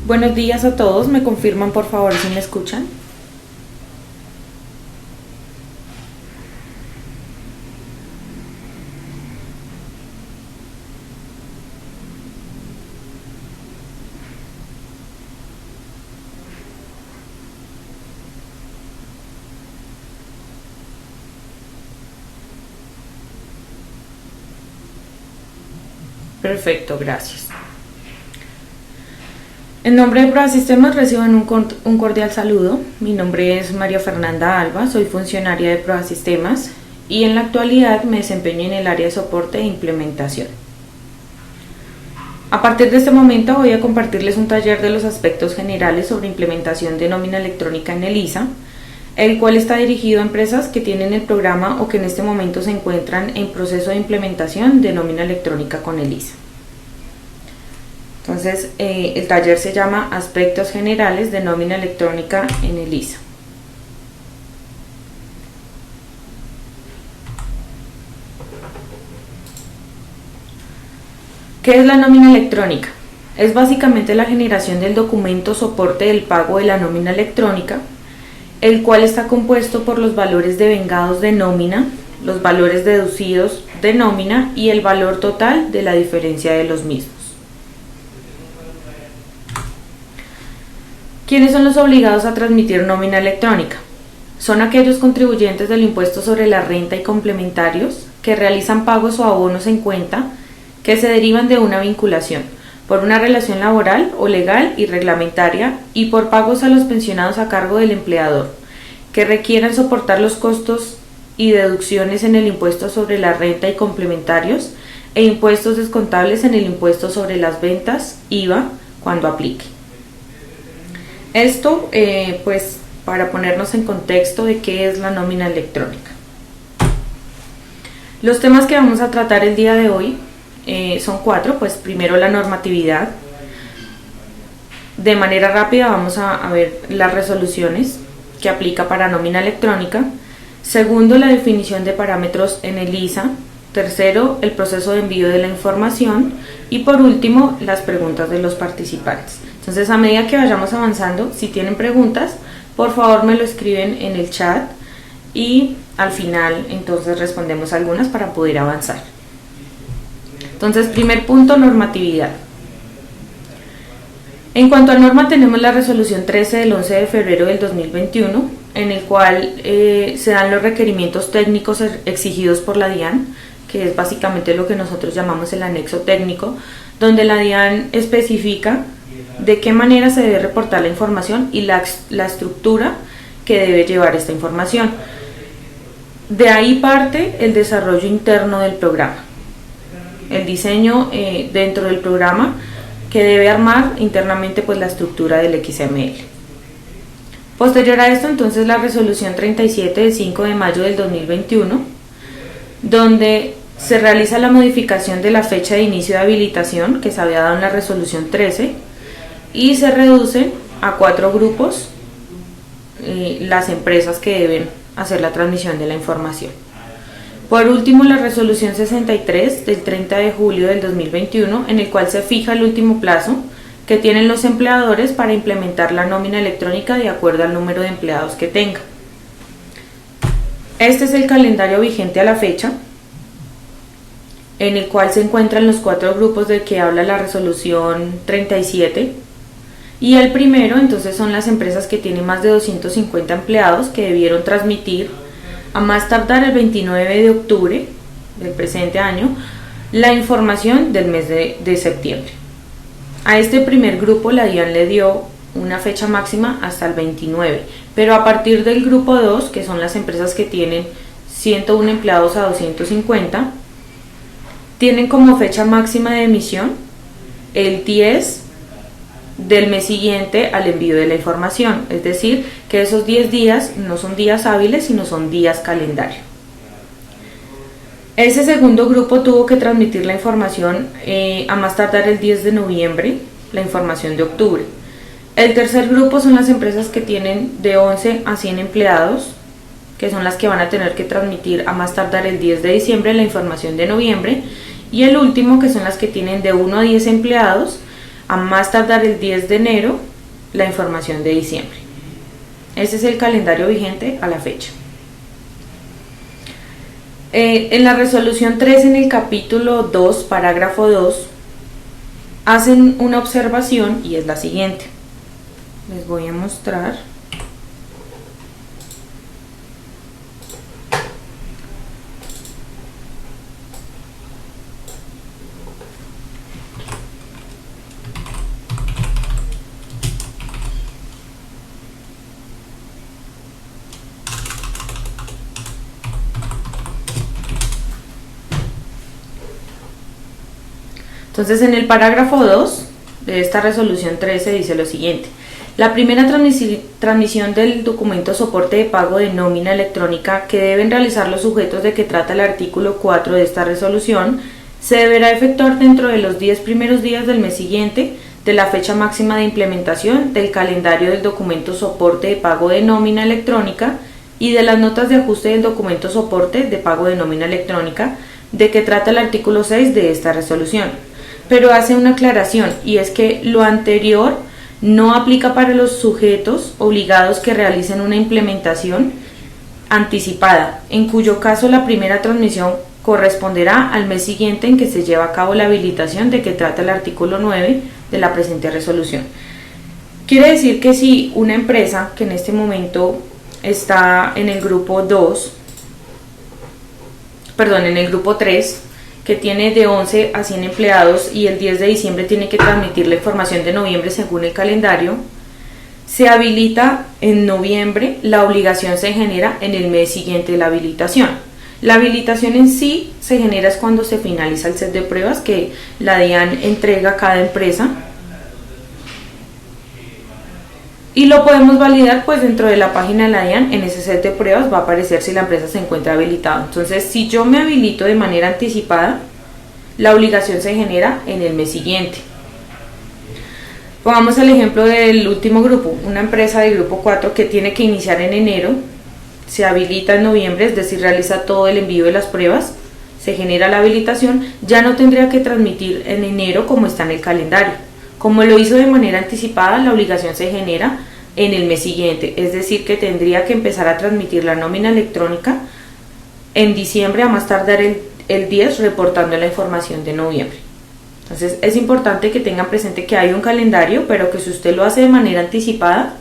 Buenos días a todos, ¿me confirman por favor si me escuchan? Perfecto, gracias. En nombre de ProAsistemas reciban un cordial saludo. Mi nombre es María Fernanda Alba, soy funcionaria de ProAsistemas y en la actualidad me desempeño en el área de soporte e implementación. A partir de este momento voy a compartirles un taller de los aspectos generales sobre implementación de nómina electrónica en ELISA, el cual está dirigido a empresas que tienen el programa o que en este momento se encuentran en proceso de implementación de nómina electrónica con ELISA. Entonces, el taller se llama Aspectos Generales de Nómina Electrónica en ELISA. ¿Qué es la nómina electrónica? Es básicamente la generación del documento soporte del pago de la nómina electrónica, el cual está compuesto por los valores devengados de nómina, los valores deducidos de nómina y el valor total de la diferencia de los mismos. ¿Quiénes son los obligados a transmitir nómina electrónica? Son aquellos contribuyentes del impuesto sobre la renta y complementarios que realizan pagos o abonos en cuenta que se derivan de una vinculación por una relación laboral o legal y reglamentaria y por pagos a los pensionados a cargo del empleador que requieran soportar los costos y deducciones en el impuesto sobre la renta y complementarios e impuestos descontables en el impuesto sobre las ventas, IVA, cuando aplique. Esto, pues, para ponernos en contexto de qué es la nómina electrónica. Los temas que vamos a tratar el día de hoy son 4, pues primero la normatividad. De manera rápida vamos a ver las resoluciones que aplica para nómina electrónica. Segundo, la definición de parámetros en ELISA. Tercero, el proceso de envío de la información. Y por último, las preguntas de los participantes. Entonces, a medida que vayamos avanzando, si tienen preguntas, por favor me lo escriben en el chat y al final entonces respondemos algunas para poder avanzar. Entonces, primer punto, normatividad. En cuanto a norma, tenemos la resolución 13 del 11 de febrero del 2021, en el cual se dan los requerimientos técnicos exigidos por la DIAN, que es básicamente lo que nosotros llamamos el anexo técnico, donde la DIAN especifica de qué manera se debe reportar la información y la estructura que debe llevar esta información. De ahí parte el desarrollo interno del programa, el diseño dentro del programa que debe armar internamente pues la estructura del XML. Posterior a esto, entonces, la resolución 37 del 5 de mayo del 2021, donde se realiza la modificación de la fecha de inicio de habilitación que se había dado en la resolución 13 y se reducen a 4 grupos las empresas que deben hacer la transmisión de la información. Por último, la resolución 63 del 30 de julio del 2021, en el cual se fija el último plazo que tienen los empleadores para implementar la nómina electrónica de acuerdo al número de empleados que tenga. Este es el calendario vigente a la fecha, en el cual se encuentran los 4 grupos de que habla la resolución 37. Y el primero, entonces, son las empresas que tienen más de 250 empleados que debieron transmitir a más tardar el 29 de octubre del presente año la información del mes de septiembre. A este primer grupo la DIAN le dio una fecha máxima hasta el 29, pero a partir del grupo 2, que son las empresas que tienen 101 empleados a 250, tienen como fecha máxima de emisión el 10 del mes siguiente al envío de la información, es decir, que esos 10 días no son días hábiles, sino son días calendario. Ese segundo grupo tuvo que transmitir la información a más tardar el 10 de noviembre, la información de octubre. El tercer grupo son las empresas que tienen de 11 a 100 empleados, que son las que van a tener que transmitir a más tardar el 10 de diciembre la información de noviembre. Y el último, que son las que tienen de 1 a 10 empleados, a más tardar el 10 de enero la información de diciembre. Ese es el calendario vigente a la fecha. En la resolución 3, en el capítulo 2, parágrafo 2, hacen una observación y es la siguiente. Les voy a mostrar. Entonces, en el parágrafo 2 de esta resolución 13 dice lo siguiente: la primera transmisión del documento soporte de pago de nómina electrónica que deben realizar los sujetos de que trata el artículo 4 de esta resolución se deberá efectuar dentro de los 10 primeros días del mes siguiente de la fecha máxima de implementación del calendario del documento soporte de pago de nómina electrónica y de las notas de ajuste del documento soporte de pago de nómina electrónica de que trata el artículo 6 de esta resolución. Pero hace una aclaración, y es que lo anterior no aplica para los sujetos obligados que realicen una implementación anticipada, en cuyo caso la primera transmisión corresponderá al mes siguiente en que se lleva a cabo la habilitación de que trata el artículo 9 de la presente resolución. Quiere decir que si una empresa que en este momento está en el grupo 3, que tiene de 11 a 100 empleados y el 10 de diciembre tiene que transmitir la información de noviembre según el calendario, se habilita en noviembre, la obligación se genera en el mes siguiente de la habilitación. La habilitación en sí se genera es cuando se finaliza el set de pruebas que la DIAN entrega a cada empresa, y lo podemos validar pues dentro de la página de la DIAN. En ese set de pruebas va a aparecer si la empresa se encuentra habilitada. Entonces, si yo me habilito de manera anticipada, la obligación se genera en el mes siguiente. Pongamos el ejemplo del último grupo, una empresa de grupo 4 que tiene que iniciar en enero, se habilita en noviembre, es decir, realiza todo el envío de las pruebas, se genera la habilitación, ya no tendría que transmitir en enero como está en el calendario. Como lo hizo de manera anticipada, la obligación se genera en el mes siguiente, es decir, que tendría que empezar a transmitir la nómina electrónica en diciembre, a más tardar el 10, reportando la información de noviembre. Entonces, es importante que tengan presente que hay un calendario, pero que si usted lo hace de manera anticipada,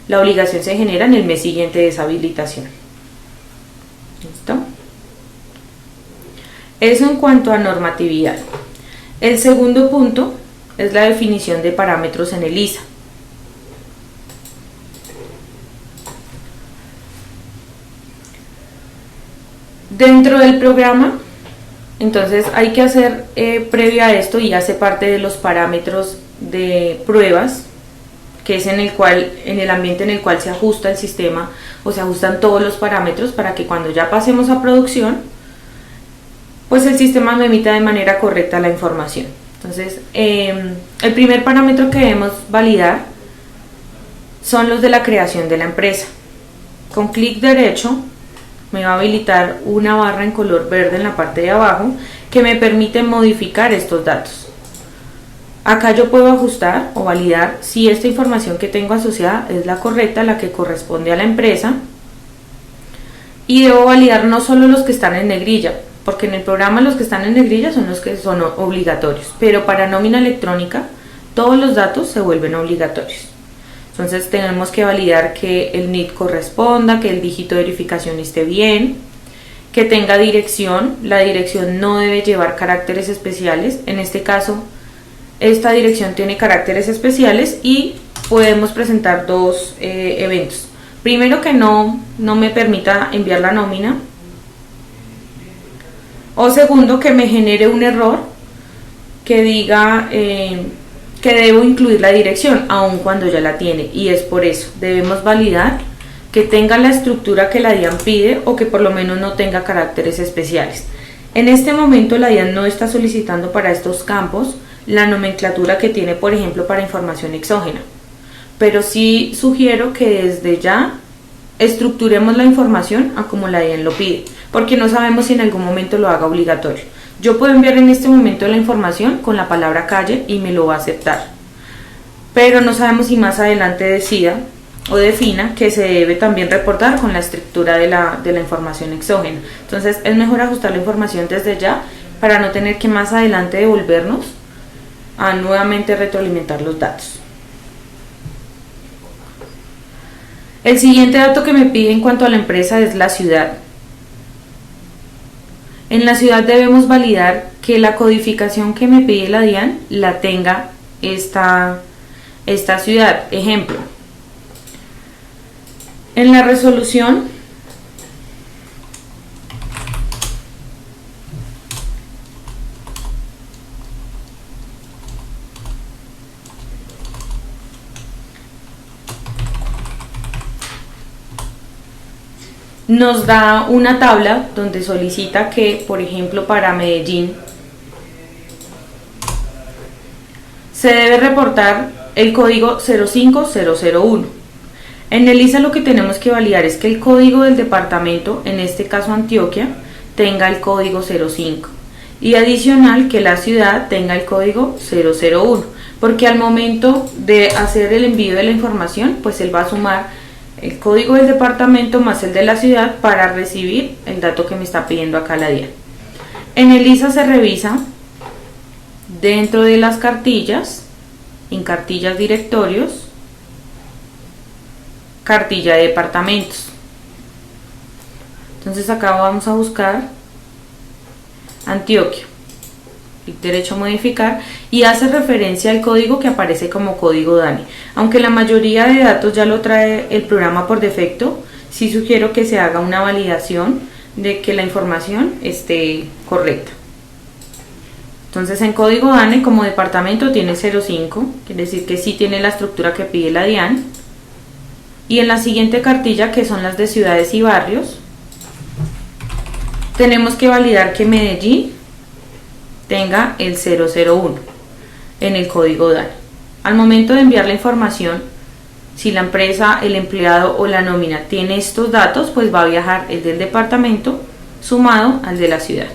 la obligación se genera en el mes siguiente de esa habilitación. ¿Listo? Eso en cuanto a normatividad. El segundo punto es la definición de parámetros en el ISA. Dentro del programa, entonces hay que hacer previo a esto, y hace parte de los parámetros de pruebas, que es en el ambiente en el cual se ajusta el sistema o se ajustan todos los parámetros para que cuando ya pasemos a producción, pues el sistema no emita de manera correcta la información. Entonces, el primer parámetro que debemos validar son los de la creación de la empresa. Con clic derecho me va a habilitar una barra en color verde en la parte de abajo que me permite modificar estos datos. Acá yo puedo ajustar o validar si esta información que tengo asociada es la correcta, la que corresponde a la empresa, y debo validar no solo los que están en negrilla, porque en el programa los que están en negrilla son los que son obligatorios, pero para nómina electrónica todos los datos se vuelven obligatorios. Entonces tenemos que validar que el NID corresponda, que el dígito de verificación esté bien, que tenga dirección. La dirección no debe llevar caracteres especiales. En este caso, esta dirección tiene caracteres especiales y podemos presentar dos eventos. Primero, que no me permita enviar la nómina. O segundo, que me genere un error que diga que debo incluir la dirección, aun cuando ya la tiene. Y es por eso, debemos validar que tenga la estructura que la DIAN pide o que por lo menos no tenga caracteres especiales. En este momento la DIAN no está solicitando para estos campos la nomenclatura que tiene, por ejemplo, para información exógena. Pero sí sugiero que desde ya estructuremos la información a como la DIAN lo pide, porque no sabemos si en algún momento lo haga obligatorio. Yo puedo enviar en este momento la información con la palabra calle y me lo va a aceptar, pero no sabemos si más adelante decida o defina que se debe también reportar con la estructura de la información exógena. Entonces es mejor ajustar la información desde ya para no tener que más adelante devolvernos a nuevamente retroalimentar los datos. El siguiente dato que me pide en cuanto a la empresa es la ciudad. En la ciudad debemos validar que la codificación que me pide la DIAN la tenga esta ciudad. Ejemplo, en la resolución nos da una tabla donde solicita que, por ejemplo, para Medellín se debe reportar el código 05001. En el ISA lo que tenemos que validar es que el código del departamento, en este caso Antioquia, tenga el código 05 y adicional que la ciudad tenga el código 001, porque al momento de hacer el envío de la información, pues él va a sumar el código del departamento más el de la ciudad para recibir el dato que me está pidiendo acá la DIAN. En el ISA se revisa dentro de las cartillas, en cartillas directorios, cartilla de departamentos. Entonces acá vamos a buscar Antioquia, clic derecho a modificar y hace referencia al código que aparece como código DANE. Aunque la mayoría de datos ya lo trae el programa por defecto, sí sugiero que se haga una validación de que la información esté correcta. Entonces en código DANE como departamento tiene 05, quiere decir que sí tiene la estructura que pide la DIAN. Y en la siguiente cartilla, que son las de ciudades y barrios, tenemos que validar que Medellín tenga el 001 en el código DANE. Al momento de enviar la información, si la empresa, el empleado o la nómina tiene estos datos, pues va a viajar el del departamento sumado al de la ciudad.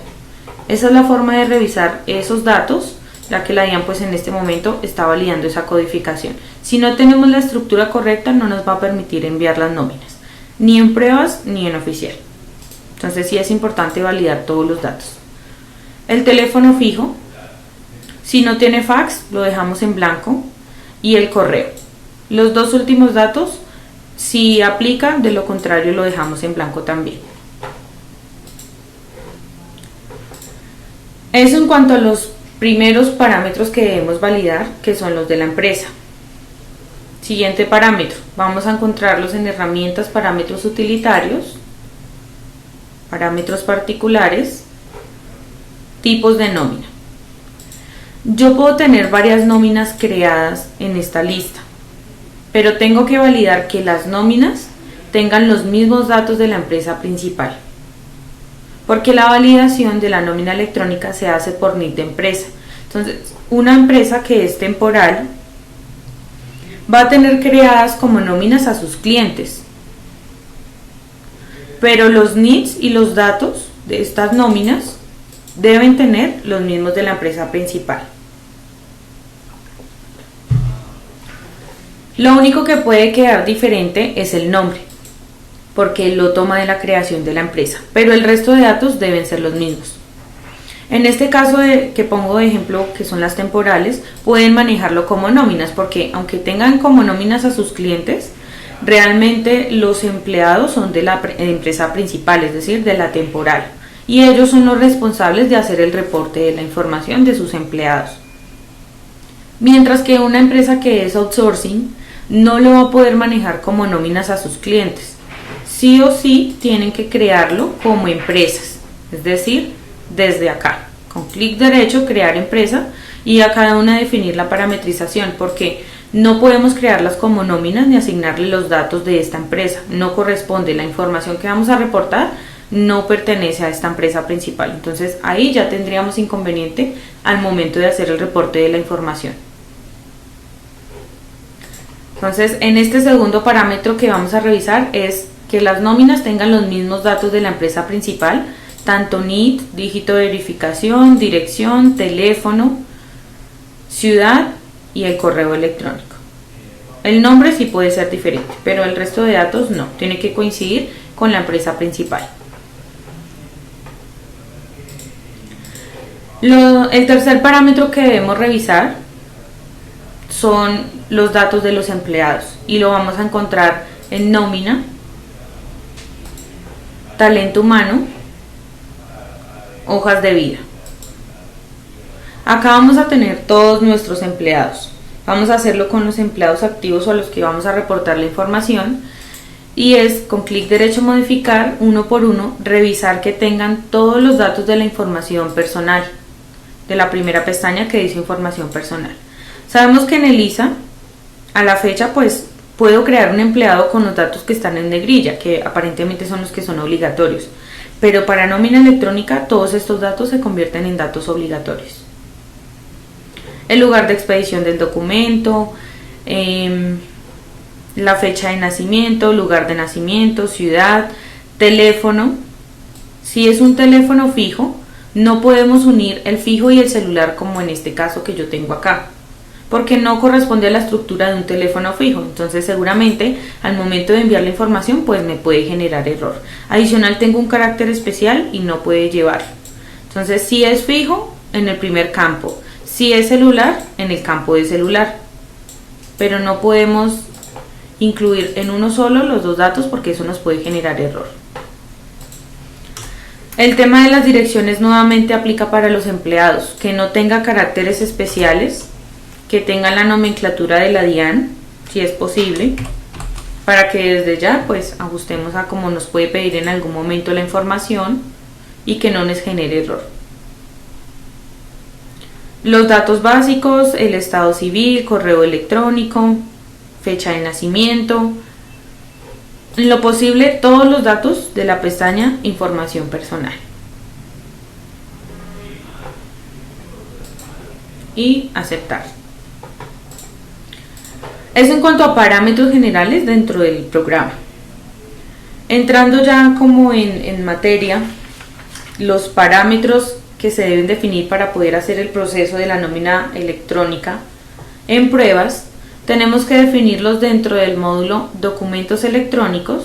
Esa es la forma de revisar esos datos, ya que la DIAN pues en este momento está validando esa codificación. Si no tenemos la estructura correcta, no nos va a permitir enviar las nóminas, ni en pruebas ni en oficial. Entonces sí es importante validar todos los datos. El teléfono fijo, si no tiene fax, lo dejamos en blanco, y el correo. Los dos últimos datos, si aplica, de lo contrario lo dejamos en blanco también. Eso en cuanto a los primeros parámetros que debemos validar, que son los de la empresa. Siguiente parámetro, vamos a encontrarlos en herramientas, parámetros utilitarios, parámetros particulares, tipos de nómina. Yo puedo tener varias nóminas creadas en esta lista, pero tengo que validar que las nóminas tengan los mismos datos de la empresa principal, porque la validación de la nómina electrónica se hace por NIC de empresa. Entonces, una empresa que es temporal va a tener creadas como nóminas a sus clientes, pero los NICs y los datos de estas nóminas deben tener los mismos de la empresa principal. Lo único que puede quedar diferente es el nombre, porque él lo toma de la creación de la empresa, pero el resto de datos deben ser los mismos. En este caso que pongo de ejemplo, que son las temporales, pueden manejarlo como nóminas, porque aunque tengan como nóminas a sus clientes, realmente los empleados son de la empresa principal, es decir, de la temporal, y ellos son los responsables de hacer el reporte de la información de sus empleados. Mientras que una empresa que es outsourcing no lo va a poder manejar como nóminas a sus clientes. Sí o sí tienen que crearlo como empresas, es decir, desde acá, con clic derecho, crear empresa, y a cada una definir la parametrización, porque no podemos crearlas como nóminas ni asignarle los datos de esta empresa. No corresponde, la información que vamos a reportar no pertenece a esta empresa principal. Entonces ahí ya tendríamos inconveniente al momento de hacer el reporte de la información. Entonces en este segundo parámetro que vamos a revisar es que las nóminas tengan los mismos datos de la empresa principal, tanto NIT, dígito de verificación, dirección, teléfono, ciudad y el correo electrónico. El nombre sí puede ser diferente, pero el resto de datos no, tiene que coincidir con la empresa principal. El tercer parámetro que debemos revisar son los datos de los empleados y lo vamos a encontrar en nómina, talento humano, hojas de vida. Acá vamos a tener todos nuestros empleados. Vamos a hacerlo con los empleados activos o a los que vamos a reportar la información y es con clic derecho modificar uno por uno, revisar que tengan todos los datos de la información personal de la primera pestaña que dice información personal. Sabemos que en el ISA a la fecha pues puedo crear un empleado con los datos que están en negrilla, que aparentemente son los que son obligatorios, pero para nómina electrónica todos estos datos se convierten en datos obligatorios. El lugar de expedición del documento, la fecha de nacimiento, lugar de nacimiento, ciudad, teléfono. Si es un teléfono fijo, no podemos unir el fijo y el celular como en este caso que yo tengo acá, porque no corresponde a la estructura de un teléfono fijo. Entonces seguramente al momento de enviar la información pues me puede generar error. Adicional tengo un carácter especial y no puede llevar. Entonces si es fijo en el primer campo, si es celular en el campo de celular, pero no podemos incluir en uno solo los dos datos porque eso nos puede generar error. El tema de las direcciones nuevamente aplica para los empleados, que no tenga caracteres especiales, que tengan la nomenclatura de la DIAN, si es posible, para que desde ya pues ajustemos a como nos puede pedir en algún momento la información y que no nos genere error. Los datos básicos, el estado civil, correo electrónico, fecha de nacimiento, en lo posible todos los datos de la pestaña información personal. Y aceptar. Eso en cuanto a parámetros generales dentro del programa. Entrando ya como en materia, los parámetros que se deben definir para poder hacer el proceso de la nómina electrónica en pruebas, tenemos que definirlos dentro del módulo documentos electrónicos.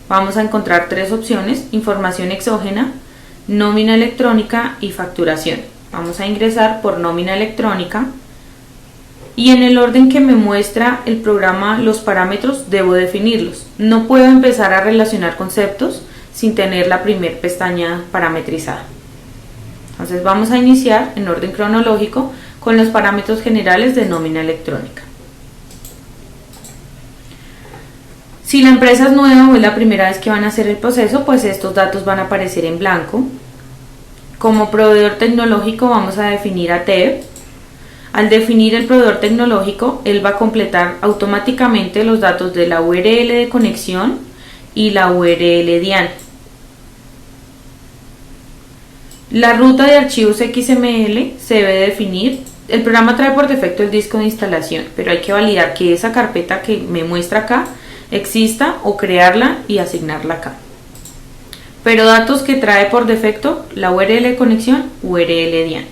Vamos a encontrar tres opciones: información exógena, nómina electrónica y facturación. Vamos a ingresar por nómina electrónica y en el orden que me muestra el programa los parámetros debo definirlos. No puedo empezar a relacionar conceptos sin tener la primera pestaña parametrizada. Entonces vamos a iniciar en orden cronológico con los parámetros generales de nómina electrónica. Si la empresa es nueva o es la primera vez que van a hacer el proceso, pues estos datos van a aparecer en blanco. Como proveedor tecnológico vamos a definir a TEV. Al definir el proveedor tecnológico, él va a completar automáticamente los datos de la URL de conexión y la URL DIAN. La ruta de archivos XML se debe definir. El programa trae por defecto el disco de instalación, pero hay que validar que esa carpeta que me muestra acá exista o crearla y asignarla acá. Pero datos que trae por defecto, la URL de conexión, URL DIAN.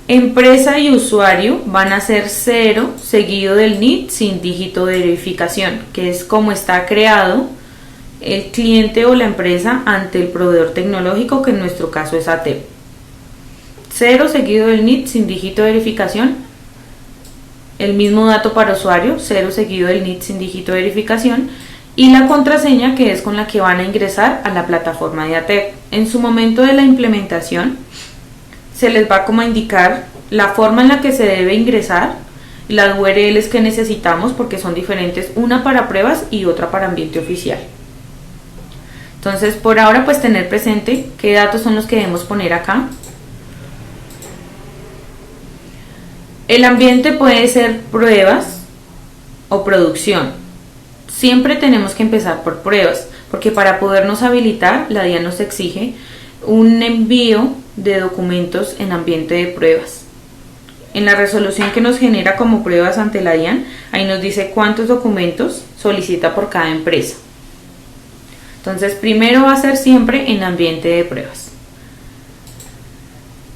Empresa y usuario van a ser 0 seguido del NIT sin dígito de verificación, que es como está creado el cliente o la empresa ante el proveedor tecnológico, que en nuestro caso es ATEV. 0 seguido del NIT sin dígito de verificación. El mismo dato para usuario, 0 seguido del NIT sin dígito de verificación. Y la contraseña, que es con la que van a ingresar a la plataforma de ATEV. En su momento de la implementación se les va como a indicar la forma en la que se debe ingresar, las URLs que necesitamos porque son diferentes, una para pruebas y otra para ambiente oficial. Entonces por ahora pues tener presente qué datos son los que debemos poner acá. El ambiente puede ser pruebas o producción. Siempre tenemos que empezar por pruebas, porque para podernos habilitar la DIAN nos exige un envío de documentos en ambiente de pruebas. En la resolución que nos genera como pruebas ante la DIAN, ahí nos dice cuántos documentos solicita por cada empresa. Entonces, primero va a ser siempre en ambiente de pruebas.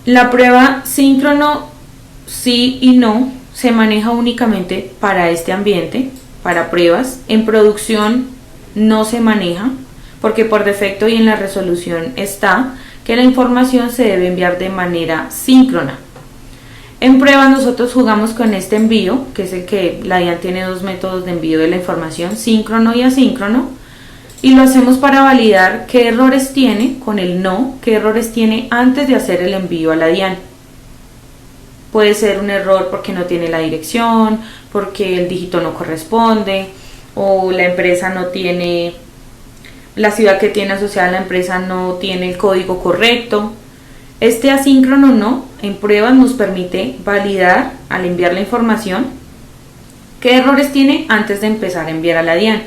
La prueba síncrono sí y no se maneja únicamente para este ambiente, para pruebas. En producción no se maneja porque por defecto y en la resolución está que la información se debe enviar de manera síncrona. En pruebas nosotros jugamos con este envío, que es el que la DIAN tiene dos métodos de envío de la información, síncrono y asíncrono, y lo hacemos para validar qué errores tiene con el no, qué errores tiene antes de hacer el envío a la DIAN. Puede ser un error porque no tiene la dirección, porque el dígito no corresponde, o la empresa no tiene, la ciudad que tiene asociada a la empresa no tiene el código correcto. Este asíncrono no, en pruebas nos permite validar al enviar la información qué errores tiene antes de empezar a enviar a la DIAN.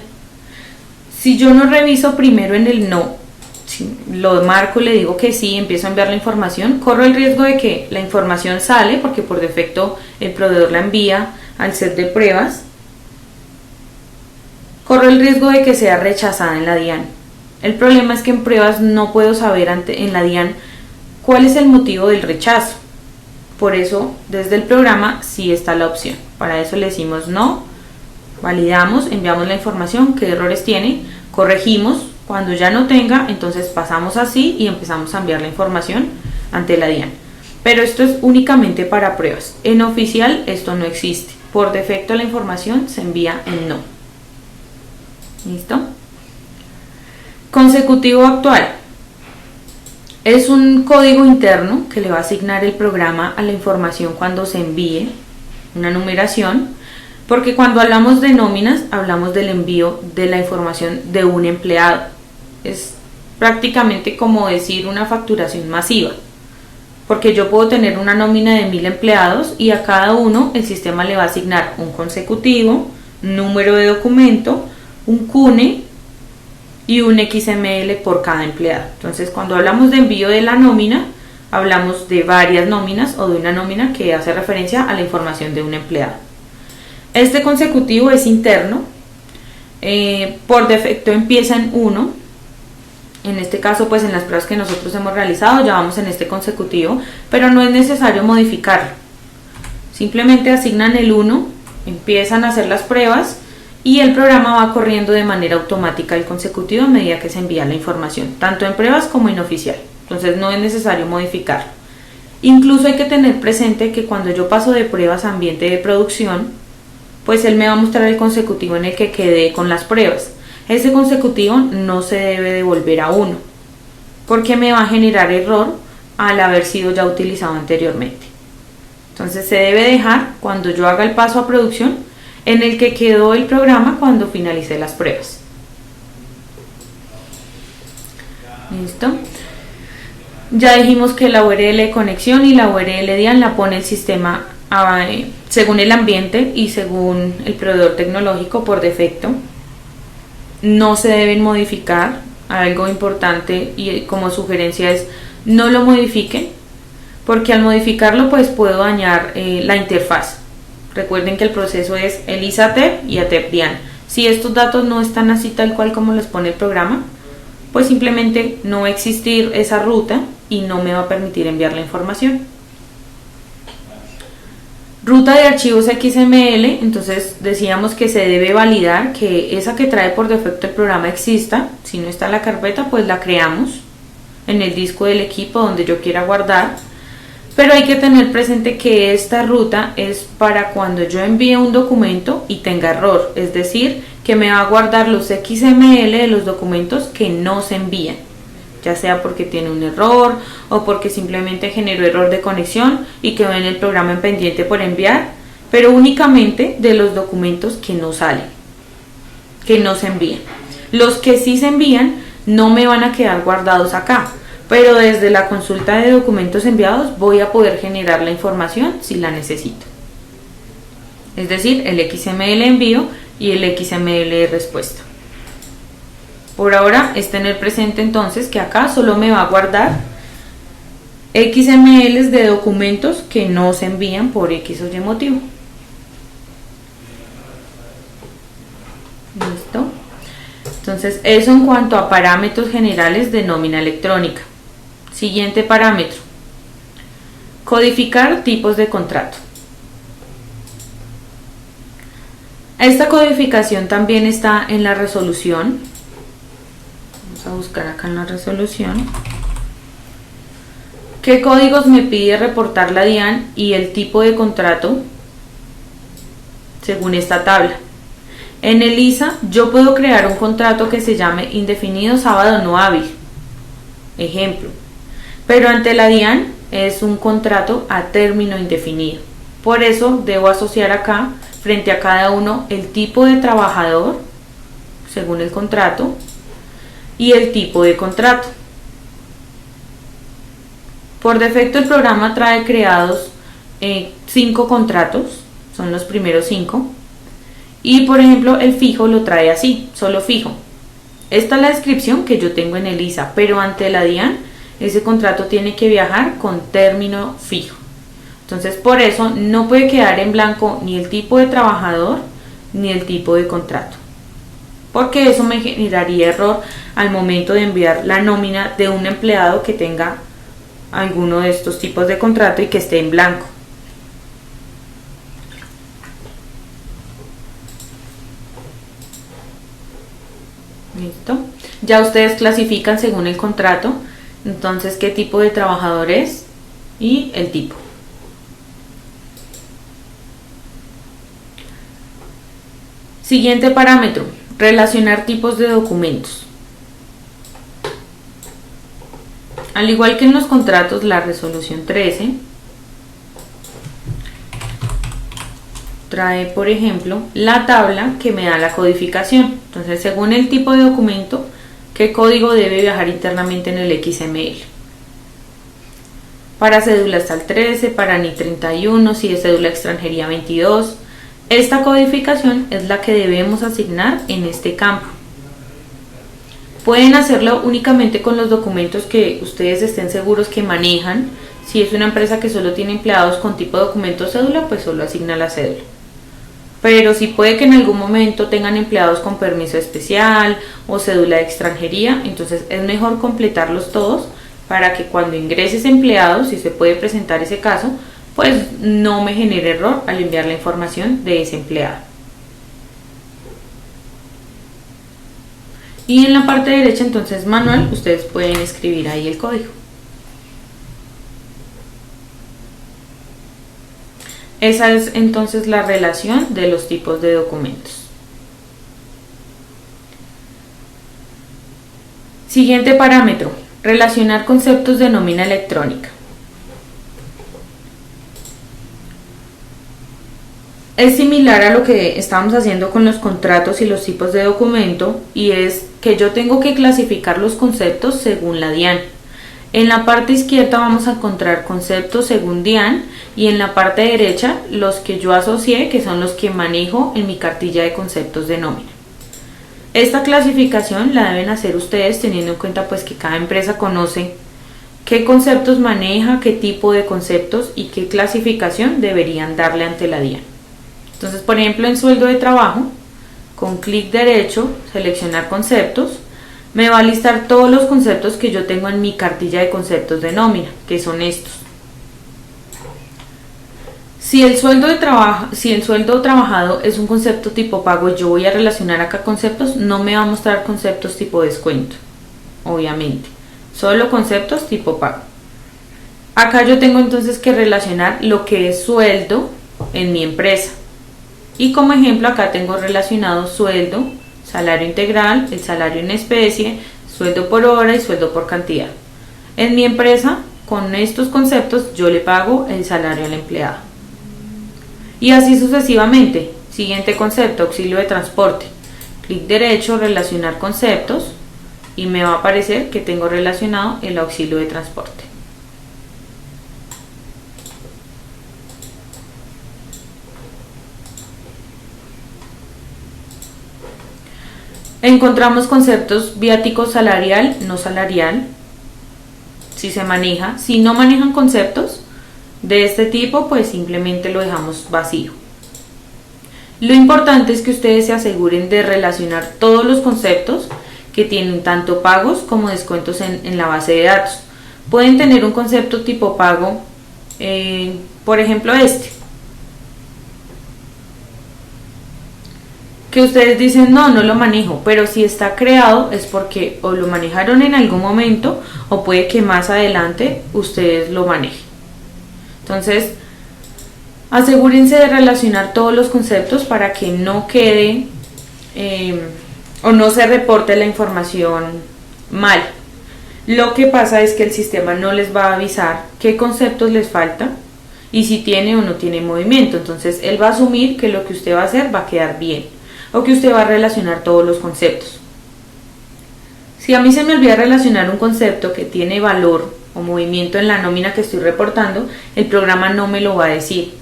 Si yo no reviso primero en el no, si lo marco, le digo que sí, empiezo a enviar la información, corro el riesgo de que la información sale porque por defecto el proveedor la envía al set de pruebas. Corro el riesgo de que sea rechazada en la DIAN. El problema es que en pruebas no puedo saber en la DIAN cuál es el motivo del rechazo. Por eso, desde el programa sí está la opción. Para eso le decimos no, validamos, enviamos la información, qué errores tiene, corregimos. Cuando ya no tenga, entonces pasamos así y empezamos a enviar la información ante la DIAN. Pero esto es únicamente para pruebas. En oficial esto no existe. Por defecto la información se envía en no. ¿Listo? Consecutivo actual. Es un código interno que le va a asignar el programa a la información cuando se envíe, una numeración, porque cuando hablamos de nóminas hablamos del envío de la información de un empleado. Es prácticamente como decir una facturación masiva, porque yo puedo tener una nómina de 1000 empleados y a cada uno el sistema le va a asignar un consecutivo, número de documento, un CUNE y un XML por cada empleado. Entonces, cuando hablamos de envío de la nómina, hablamos de varias nóminas o de una nómina que hace referencia a la información de un empleado. Este consecutivo es interno, por defecto empieza en 1. En este caso, pues en las pruebas que nosotros hemos realizado ya vamos en este consecutivo, pero no es necesario modificarlo. Simplemente asignan el 1, empiezan a hacer las pruebas y el programa va corriendo de manera automática el consecutivo a medida que se envía la información, tanto en pruebas como en oficial. Entonces no es necesario modificarlo. Incluso hay que tener presente que cuando yo paso de pruebas a ambiente de producción, pues él me va a mostrar el consecutivo en el que quedé con las pruebas. Ese consecutivo no se debe devolver a 1, porque me va a generar error al haber sido ya utilizado anteriormente. Entonces se debe dejar cuando yo haga el paso a producción en el que quedó el programa cuando finalicé las pruebas. ¿Listo? Ya dijimos que la URL de conexión y la URL DIAN la pone el sistema según el ambiente y según el proveedor tecnológico por defecto. No se deben modificar. Algo importante y como sugerencia es no lo modifiquen, porque al modificarlo pues puedo dañar la interfaz. Recuerden que el proceso es ELISA-ATEP y ATEP-DIAN. Si estos datos no están así tal cual como los pone el programa, pues simplemente no va a existir esa ruta y no me va a permitir enviar la información. Ruta de archivos XML, entonces decíamos que se debe validar que esa que trae por defecto el programa exista. Si no está en la carpeta, pues la creamos en el disco del equipo donde yo quiera guardar. Pero hay que tener presente que esta ruta es para cuando yo envíe un documento y tenga error, es decir, que me va a guardar los XML de los documentos que no se envían, ya sea porque tiene un error o porque simplemente generó error de conexión y quedó en el programa en pendiente por enviar, pero únicamente de los documentos que no salen, que no se envían. Los que sí se envían no me van a quedar guardados acá, pero desde la consulta de documentos enviados voy a poder generar la información si la necesito. Es decir, el XML envío y el XML de respuesta. Por ahora es tener presente entonces que acá solo me va a guardar XMLs de documentos que no se envían por X o Y motivo. ¿Listo? Entonces Entonces, eso en cuanto a parámetros generales de nómina electrónica. Siguiente parámetro. Codificar tipos de contrato. Esta codificación también está en la resolución. Vamos a buscar acá en la resolución. ¿Qué códigos me pide reportar la DIAN y el tipo de contrato según esta tabla? En el ISA yo puedo crear un contrato que se llame indefinido sábado no hábil, ejemplo, pero ante la DIAN es un contrato a término indefinido. Por eso debo asociar acá, frente a cada uno, el tipo de trabajador según el contrato y el tipo de contrato. Por defecto el programa trae creados 5 contratos, son los primeros 5. Y por ejemplo el fijo lo trae así, solo fijo. Esta es la descripción que yo tengo en el ISA, pero ante la DIAN ese contrato tiene que viajar con término fijo. Entonces por eso no puede quedar en blanco ni el tipo de trabajador ni el tipo de contrato, porque eso me generaría error al momento de enviar la nómina de un empleado que tenga alguno de estos tipos de contrato y que esté en blanco. Listo. Ya ustedes clasifican según el contrato, entonces qué tipo de trabajador es y el tipo. Siguiente parámetro, relacionar tipos de documentos. Al igual que en los contratos, la resolución 13 trae, por ejemplo, la tabla que me da la codificación. Entonces, según el tipo de documento, qué código debe viajar internamente en el XML. Para cédula está el 13, para NI 31, si es cédula extranjería 22. Esta codificación es la que debemos asignar en este campo. Pueden hacerlo únicamente con los documentos que ustedes estén seguros que manejan. Si es una empresa que solo tiene empleados con tipo de documento cédula, pues solo asigna la cédula. Pero si puede que en algún momento tengan empleados con permiso especial o cédula de extranjería, entonces es mejor completarlos todos para que cuando ingreses empleados, si se puede presentar ese caso, pues no me genere error al enviar la información de ese empleado. Y en la parte derecha, entonces manual, ustedes pueden escribir ahí el código. Esa es entonces la relación de los tipos de documentos. Siguiente parámetro, relacionar conceptos de nómina electrónica. Es similar a lo que estábamos haciendo con los contratos y los tipos de documento, y es que yo tengo que clasificar los conceptos según la DIAN. En la parte izquierda vamos a encontrar conceptos según DIAN y en la parte derecha los que yo asocié, que son los que manejo en mi cartilla de conceptos de nómina. Esta clasificación la deben hacer ustedes teniendo en cuenta pues que cada empresa conoce qué conceptos maneja, qué tipo de conceptos y qué clasificación deberían darle ante la DIAN. Entonces, por ejemplo, en sueldo de trabajo, con clic derecho, seleccionar conceptos, me va a listar todos los conceptos que yo tengo en mi cartilla de conceptos de nómina, que son estos. Si el sueldo trabajado es un concepto tipo pago, yo voy a relacionar acá conceptos, no me va a mostrar conceptos tipo descuento, obviamente, solo conceptos tipo pago. Acá yo tengo entonces que relacionar lo que es sueldo en mi empresa. Y como ejemplo acá tengo relacionado sueldo, salario integral, el salario en especie, sueldo por hora y sueldo por cantidad. En mi empresa, con estos conceptos, yo le pago el salario al empleado. Y así sucesivamente. Siguiente concepto, auxilio de transporte. Clic derecho, relacionar conceptos, y me va a aparecer que tengo relacionado el auxilio de transporte. Encontramos conceptos viáticos salarial, no salarial, si se maneja. Si no manejan conceptos de este tipo, pues simplemente lo dejamos vacío. Lo importante es que ustedes se aseguren de relacionar todos los conceptos que tienen tanto pagos como descuentos en la base de datos. Pueden tener un concepto tipo pago, por ejemplo que ustedes dicen no lo manejo, pero si está creado es porque o lo manejaron en algún momento o puede que más adelante ustedes lo manejen. Entonces, asegúrense de relacionar todos los conceptos para que no quede o no se reporte la información mal. Lo que pasa es que el sistema no les va a avisar qué conceptos les falta y si tiene o no tiene movimiento. Entonces él va a asumir que lo que usted va a hacer va a quedar bien o que usted va a relacionar todos los conceptos. Si a mí se me olvida relacionar un concepto que tiene valor o movimiento en la nómina que estoy reportando, el programa no me lo va a decir.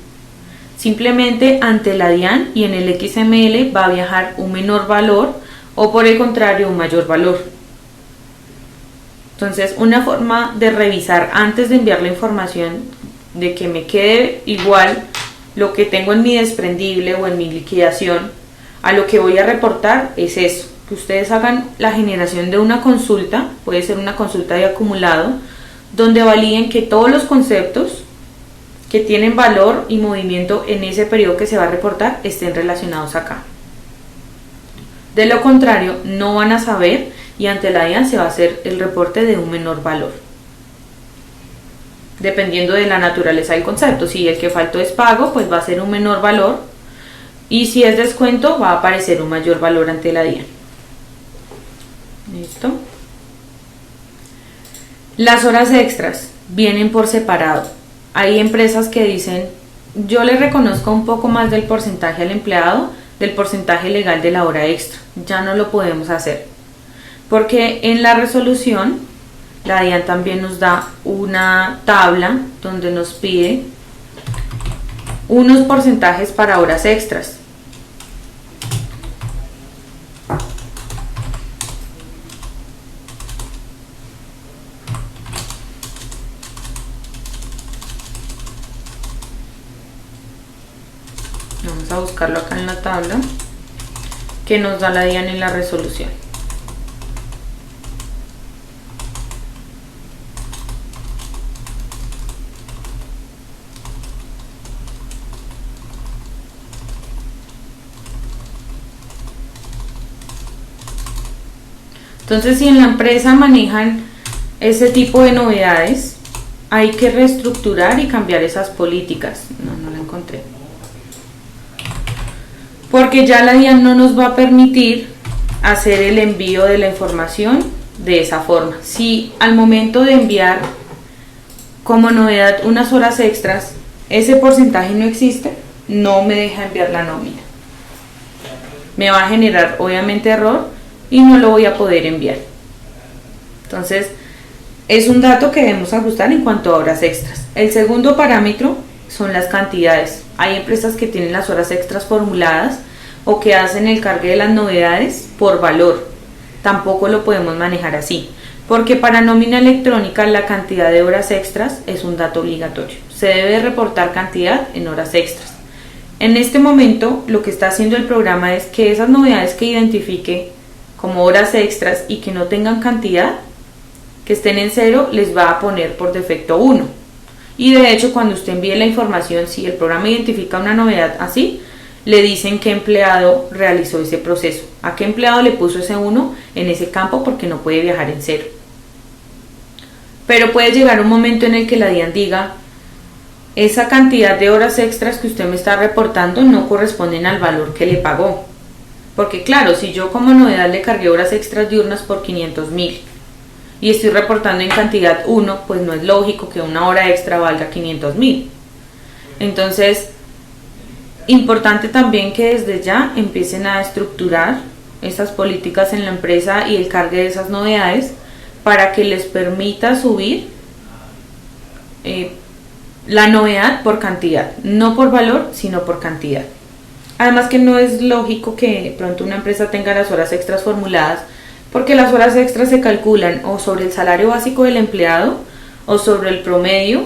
Simplemente ante la DIAN y en el XML va a viajar un menor valor o por el contrario un mayor valor. Entonces, una forma de revisar antes de enviar la información de que me quede igual lo que tengo en mi desprendible o en mi liquidación a lo que voy a reportar es eso, que ustedes hagan la generación de una consulta, puede ser una consulta de acumulado, donde validen que todos los conceptos que tienen valor y movimiento en ese periodo que se va a reportar estén relacionados acá. De lo contrario, no van a saber y ante la DIAN se va a hacer el reporte de un menor valor. Dependiendo de la naturaleza del concepto, si el que faltó es pago, pues va a ser un menor valor y si es descuento va a aparecer un mayor valor ante la DIAN. ¿Listo? Las horas extras vienen por separado. Hay empresas que dicen, yo le reconozco un poco más del porcentaje al empleado del porcentaje legal de la hora extra. Ya no lo podemos hacer. Porque en la resolución, la DIAN también nos da una tabla donde nos pide unos porcentajes para horas extras. Vamos a buscarlo acá en la tabla que nos da la DIAN en la resolución. Entonces, si en la empresa manejan ese tipo de novedades, hay que reestructurar y cambiar esas políticas. No la encontré. Porque ya la DIAN no nos va a permitir hacer el envío de la información de esa forma. Si al momento de enviar como novedad unas horas extras, ese porcentaje no existe, no me deja enviar la nómina. Me va a generar obviamente error y no lo voy a poder enviar. Entonces, es un dato que debemos ajustar en cuanto a horas extras. El segundo parámetro son las cantidades. Hay empresas que tienen las horas extras formuladas o que hacen el cargue de las novedades por valor. Tampoco lo podemos manejar así, porque para nómina electrónica la cantidad de horas extras es un dato obligatorio. Se debe reportar cantidad en horas extras. En este momento, lo que está haciendo el programa es que esas novedades que identifique como horas extras y que no tengan cantidad, que estén en 0, les va a poner por defecto 1. Y de hecho, cuando usted envíe la información, si el programa identifica una novedad así, le dicen qué empleado realizó ese proceso, a qué empleado le puso ese 1 en ese campo porque no puede viajar en 0. Pero puede llegar un momento en el que la DIAN diga, esa cantidad de horas extras que usted me está reportando no corresponden al valor que le pagó. Porque claro, si yo como novedad le cargué horas extras diurnas por 500.000 y estoy reportando en cantidad 1, pues no es lógico que una hora extra valga 500.000. Entonces, importante también que desde ya empiecen a estructurar esas políticas en la empresa y el cargue de esas novedades para que les permita subir la novedad por cantidad, no por valor, sino por cantidad. Además que no es lógico que de pronto una empresa tenga las horas extras formuladas, porque las horas extras se calculan o sobre el salario básico del empleado o sobre el promedio,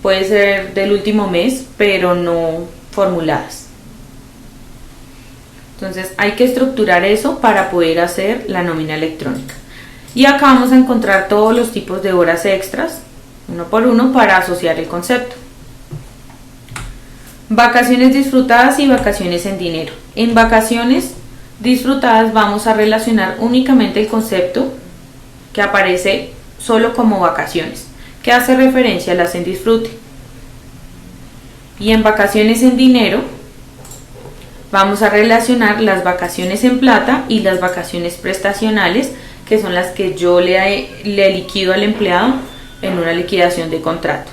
puede ser del último mes, pero no formuladas. Entonces hay que estructurar eso para poder hacer la nómina electrónica. Y acá vamos a encontrar todos los tipos de horas extras, uno por uno, para asociar el concepto. Vacaciones disfrutadas y vacaciones en dinero. En vacaciones disfrutadas vamos a relacionar únicamente el concepto que aparece solo como vacaciones, que hace referencia a las en disfrute. Y en vacaciones en dinero vamos a relacionar las vacaciones en plata y las vacaciones prestacionales, que son las que yo le liquido al empleado en una liquidación de contrato.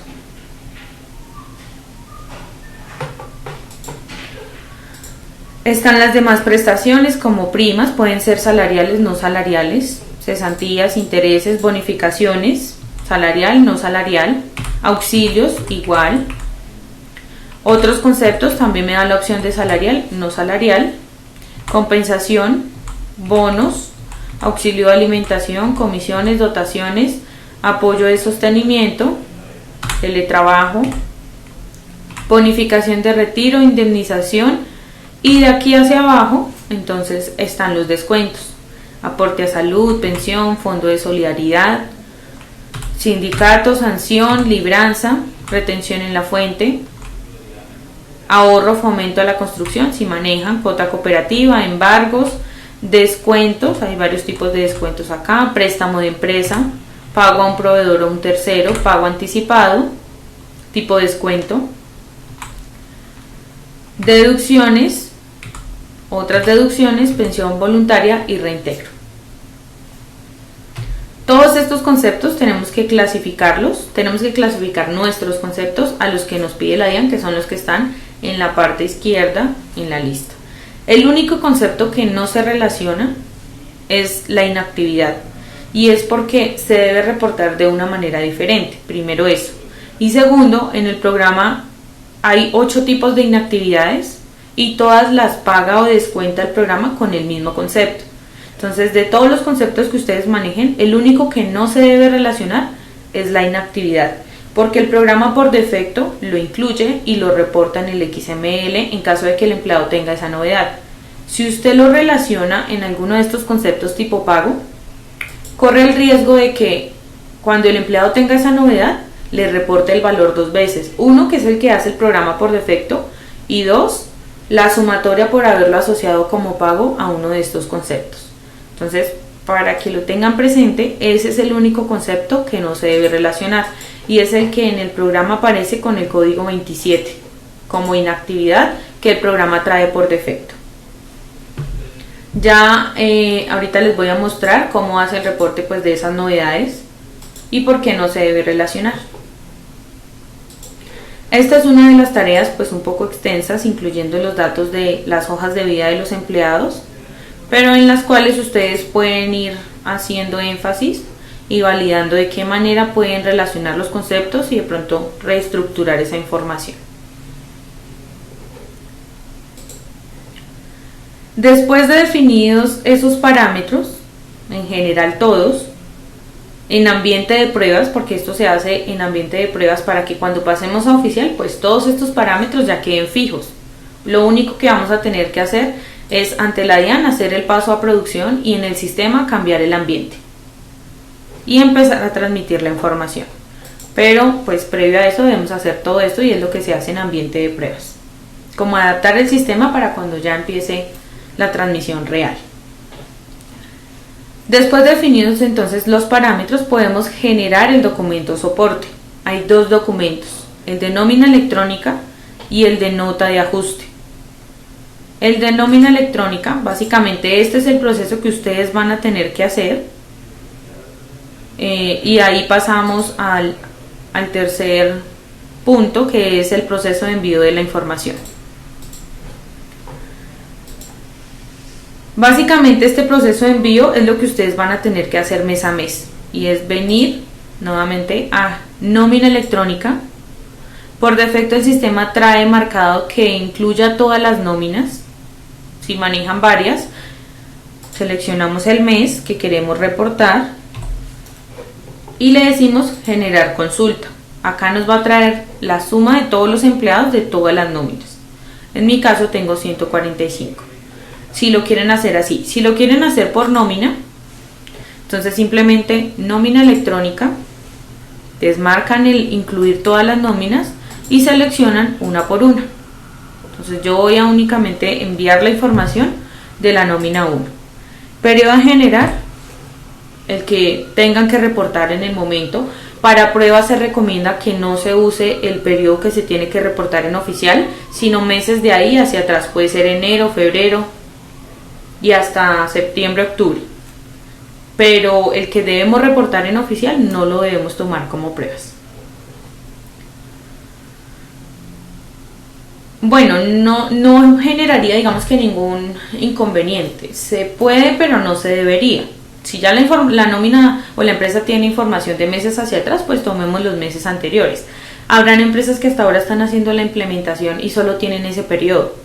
Están las demás prestaciones como primas, pueden ser salariales, no salariales, cesantías, intereses, bonificaciones, salarial, no salarial, auxilios, igual. Otros conceptos también me dan la opción de salarial, no salarial, compensación, bonos, auxilio de alimentación, comisiones, dotaciones, apoyo de sostenimiento, teletrabajo, bonificación de retiro, indemnización, y de aquí hacia abajo entonces están los descuentos: aporte a salud, pensión, fondo de solidaridad, sindicato, sanción, libranza, retención en la fuente, ahorro, fomento a la construcción si manejan, cuota cooperativa, embargos, descuentos, hay varios tipos de descuentos acá, préstamo de empresa, pago a un proveedor o un tercero, pago anticipado, tipo de descuento, deducciones, otras deducciones, pensión voluntaria y reintegro. Todos estos conceptos tenemos que clasificarlos, tenemos que clasificar nuestros conceptos a los que nos pide la DIAN, que son los que están en la parte izquierda en la lista. El único concepto que no se relaciona es la inactividad, y es porque se debe reportar de una manera diferente, primero eso. Y segundo, en el programa hay 8 tipos de inactividades y todas las paga o descuenta el programa con el mismo concepto. Entonces, de todos los conceptos que ustedes manejen, el único que no se debe relacionar es la inactividad, porque el programa por defecto lo incluye y lo reporta en el XML en caso de que el empleado tenga esa novedad. Si usted lo relaciona en alguno de estos conceptos tipo pago, corre el riesgo de que cuando el empleado tenga esa novedad, le reporte el valor 2 veces. Uno, que es el que hace el programa por defecto, y 2, la sumatoria por haberlo asociado como pago a uno de estos conceptos. Entonces, para que lo tengan presente, ese es el único concepto que no se debe relacionar, y es el que en el programa aparece con el código 27 como inactividad que el programa trae por defecto. Ya ahorita les voy a mostrar cómo hace el reporte pues de esas novedades y por qué no se debe relacionar. Esta es una de las tareas pues un poco extensas, incluyendo los datos de las hojas de vida de los empleados, pero en las cuales ustedes pueden ir haciendo énfasis y validando de qué manera pueden relacionar los conceptos y de pronto reestructurar esa información. Después de definidos esos parámetros, en general todos, en ambiente de pruebas, porque esto se hace en ambiente de pruebas para que cuando pasemos a oficial, pues todos estos parámetros ya queden fijos. Lo único que vamos a tener que hacer es ante la DIAN hacer el paso a producción y en el sistema cambiar el ambiente y empezar a transmitir la información. Pero pues previo a eso debemos hacer todo esto y es lo que se hace en ambiente de pruebas, como adaptar el sistema para cuando ya empiece la transmisión real. Después de definidos entonces los parámetros, podemos generar el documento soporte. Hay 2 documentos, el de nómina electrónica y el de nota de ajuste. El de nómina electrónica, básicamente este es el proceso que ustedes van a tener que hacer, y ahí pasamos al tercer punto, que es el proceso de envío de la información. Básicamente este proceso de envío es lo que ustedes van a tener que hacer mes a mes, y es venir nuevamente a nómina electrónica. Por defecto el sistema trae marcado que incluya todas las nóminas. Si manejan varias, seleccionamos el mes que queremos reportar y le decimos generar consulta. Acá nos va a traer la suma de todos los empleados de todas las nóminas. En mi caso tengo 145. si lo quieren hacer así. Si lo quieren hacer por nómina, entonces simplemente nómina electrónica, desmarcan el incluir todas las nóminas y seleccionan una por una. Entonces yo voy a únicamente enviar la información de la nómina 1. Periodo a generar, el que tengan que reportar en el momento. Para pruebas se recomienda que no se use el periodo que se tiene que reportar en oficial, sino meses de ahí hacia atrás. Puede ser enero, febrero y hasta septiembre, octubre. Pero el que debemos reportar en oficial no lo debemos tomar como pruebas. Bueno, no generaría, digamos, que ningún inconveniente. Se puede, pero no se debería. Si ya la nómina o la empresa tiene información de meses hacia atrás, pues tomemos los meses anteriores. Habrán empresas que hasta ahora están haciendo la implementación y solo tienen ese periodo.